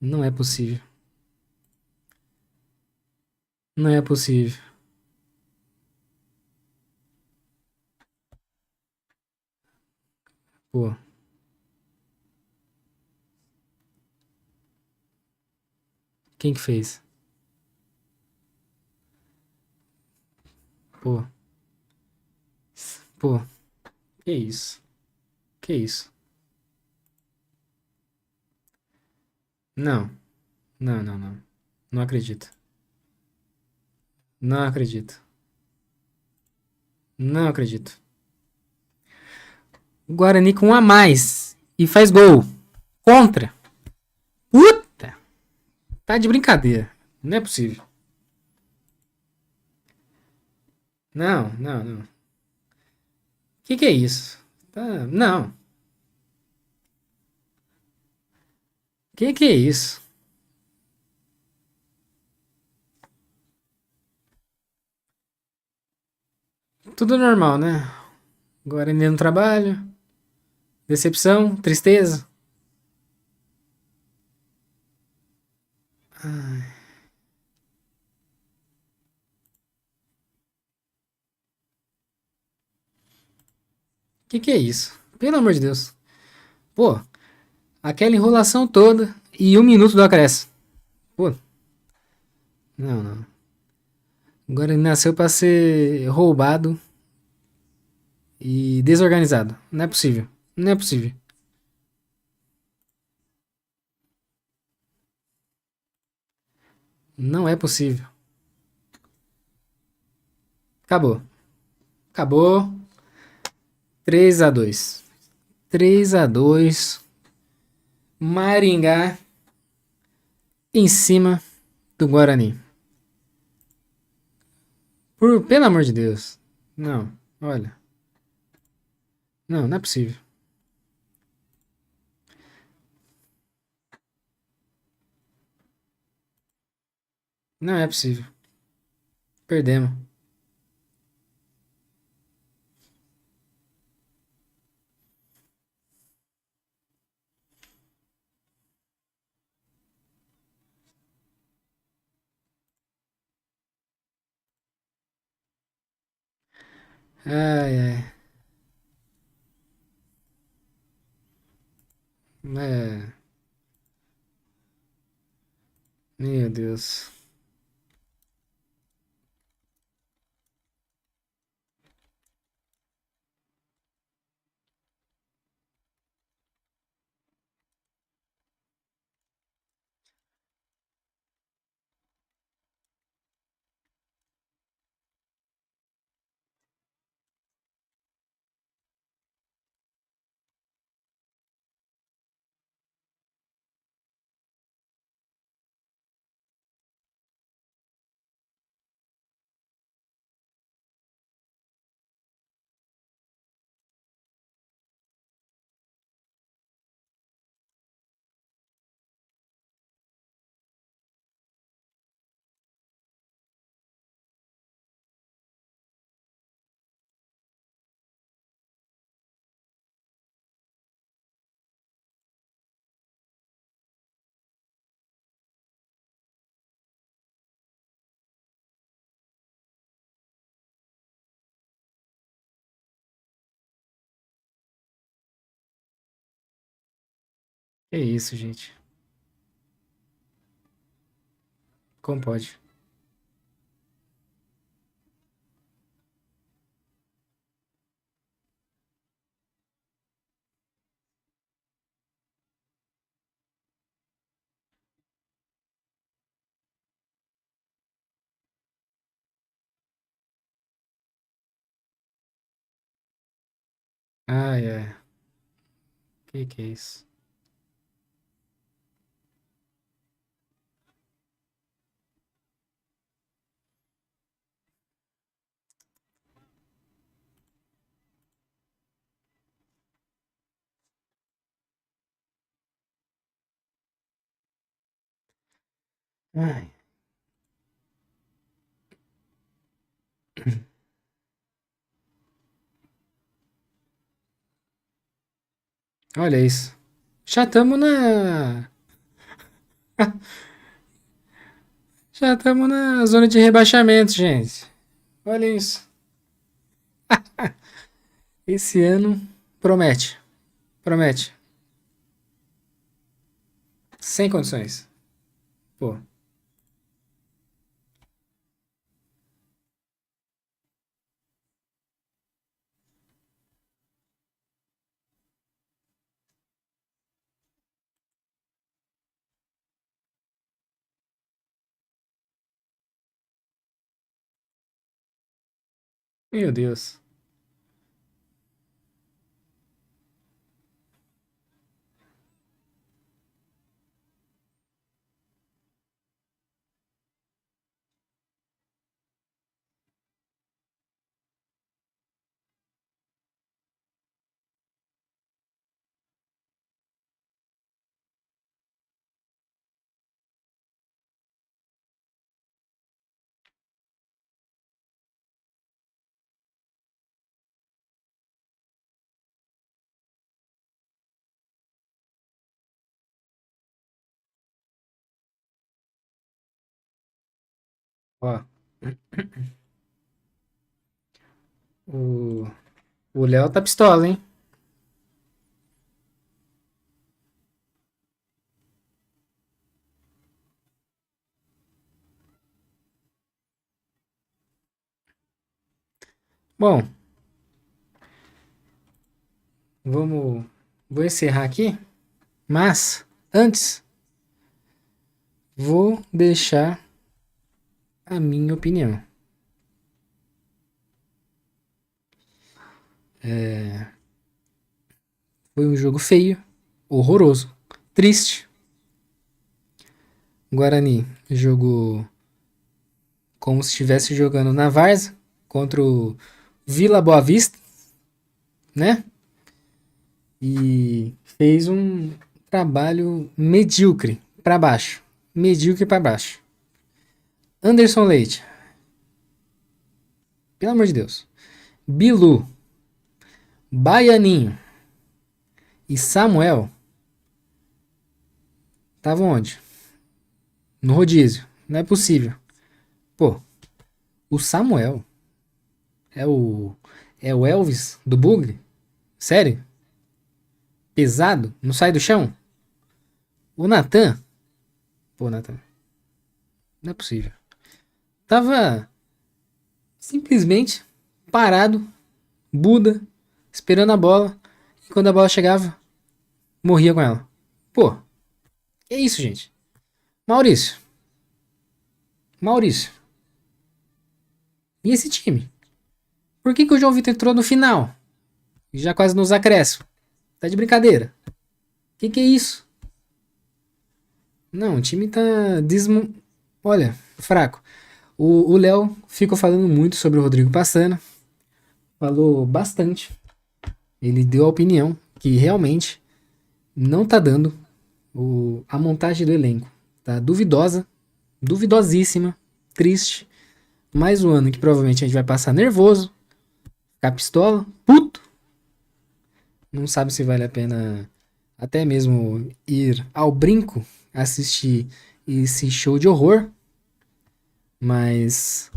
Speaker 1: Não é possível. Não é possível. Pô, quem que fez? Pô, pô. Que isso? Que isso? Não, não, não, não. Não acredito. Não acredito. Não acredito. Guarani com um a mais. E faz gol. Contra. Puta! Tá de brincadeira. Não é possível. Não, não, não. Que é isso? Tá, não. Que é isso? Tudo normal, né? Guarani no trabalho. Decepção, tristeza. Que é isso? Pelo amor de Deus. Pô, aquela enrolação toda e 1 minuto do acréscimo. Pô, não, não. Agora ele nasceu pra ser roubado e desorganizado. Não é possível. Não é possível. Não é possível. Acabou. Acabou. 3-2. 3-2. Maringá em cima do Guarani. Pelo amor de Deus. Não, olha. Não, não é possível. Não é possível. Perdemos. Ai, ai. É, meu Deus. Que isso, gente. Como pode? Ai, ai. Que é isso? Ai. Olha isso. Já estamos na. Já estamos na zona de rebaixamento, gente. Olha isso. Esse ano promete. Promete. Sem condições. Pô, meu Deus. Ó, o o Léo tá pistola, hein? Bom, vamos. Vou encerrar aqui. Mas, antes, vou deixar a minha opinião. Foi um jogo feio, horroroso, triste. Guarani jogou como se estivesse jogando na Varsa contra o Vila Boa Vista, né? E fez um trabalho medíocre para baixo. Medíocre para baixo. Anderson Leite, pelo amor de Deus. Bilu, Baianinho e Samuel estavam onde? No rodízio. Não é possível. Pô, o Samuel é o Elvis do Bugre? Sério? Pesado? Não sai do chão? O Natan? Pô, Natan, não é possível. Tava simplesmente parado, Buda, esperando a bola. E quando a bola chegava, morria com ela. Pô, que isso, gente? Maurício, Maurício, e esse time? Por que o João Vitor entrou no final? E já quase nos acréscimos. Tá de brincadeira. Que é isso? Não, o time tá olha, fraco. O Léo ficou falando muito sobre o Rodrigo Passano. Falou bastante. Ele deu a opinião que realmente não tá dando a montagem do elenco. Tá duvidosa, duvidosíssima, triste. Mais um ano que provavelmente a gente vai passar nervoso, ficar pistola, puto. Não sabe se vale a pena até mesmo ir ao brinco assistir esse show de horror. Mas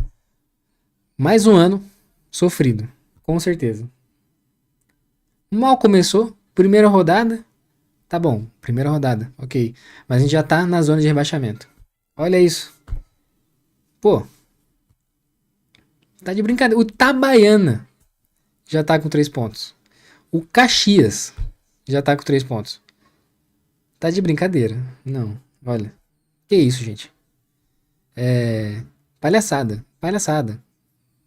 Speaker 1: mais um ano sofrido, com certeza. Mal começou, primeira rodada, tá bom, primeira rodada, ok. Mas a gente já tá na zona de rebaixamento. Olha isso. Pô, tá de brincadeira. O Itabaiana já tá com 3 pontos. O Caxias já tá com 3 pontos. Tá de brincadeira. Não, olha. Que isso, gente? Palhaçada. Palhaçada.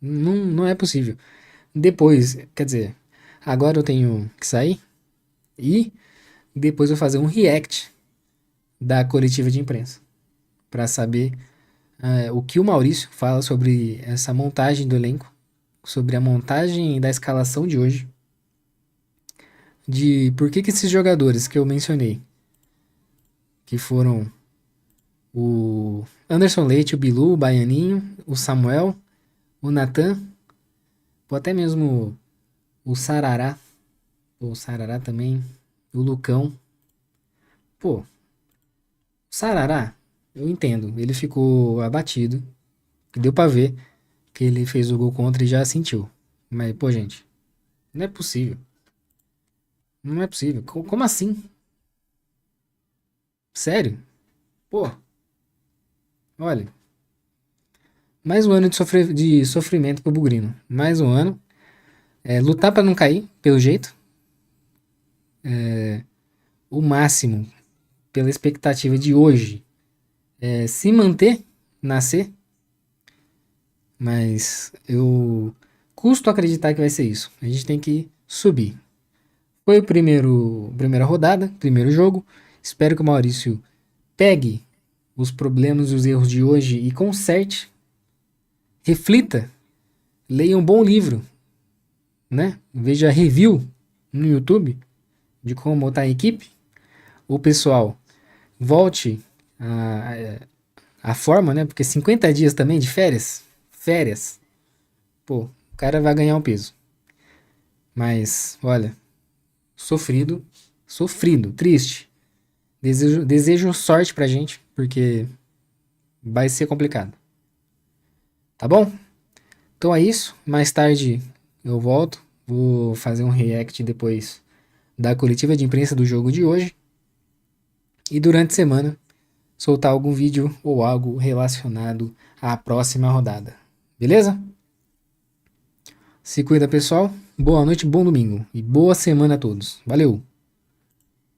Speaker 1: Não é possível. Depois, quer dizer, agora eu tenho que sair e depois eu vou fazer um react da coletiva de imprensa para saber o que o Maurício fala sobre essa montagem do elenco, sobre a montagem da escalação de hoje, de por que esses jogadores que eu mencionei, que foram o Anderson Leite, o Bilu, o Baianinho, o Samuel, o Natan, ou até mesmo o Sarará também, o Lucão. Pô, o Sarará, eu entendo, ele ficou abatido, deu pra ver que ele fez o gol contra e já sentiu. Mas, pô, gente, não é possível. Não é possível. Como assim? Sério? Pô, olha, mais um ano de sofrimento pro Bugrino. Mais um ano. Lutar pra não cair, pelo jeito. O máximo, pela expectativa de hoje, se manter na C. Mas eu custo acreditar que vai ser isso. A gente tem que subir. Foi o primeira rodada, primeiro jogo. Espero que o Maurício pegue os problemas e os erros de hoje e conserte. Reflita. Leia um bom livro, né? Veja review no YouTube de como montar a equipe. O pessoal volte a forma, né? Porque 50 dias também de férias. Férias. Pô, o cara vai ganhar um peso. Mas, olha, sofrido. Sofrido, triste. Desejo sorte pra gente, porque vai ser complicado. Tá bom? Então é isso. Mais tarde eu volto. Vou fazer um react depois da coletiva de imprensa do jogo de hoje. E durante a semana soltar algum vídeo ou algo relacionado à próxima rodada. Beleza? Se cuida, pessoal. Boa noite, bom domingo. E boa semana a todos. Valeu!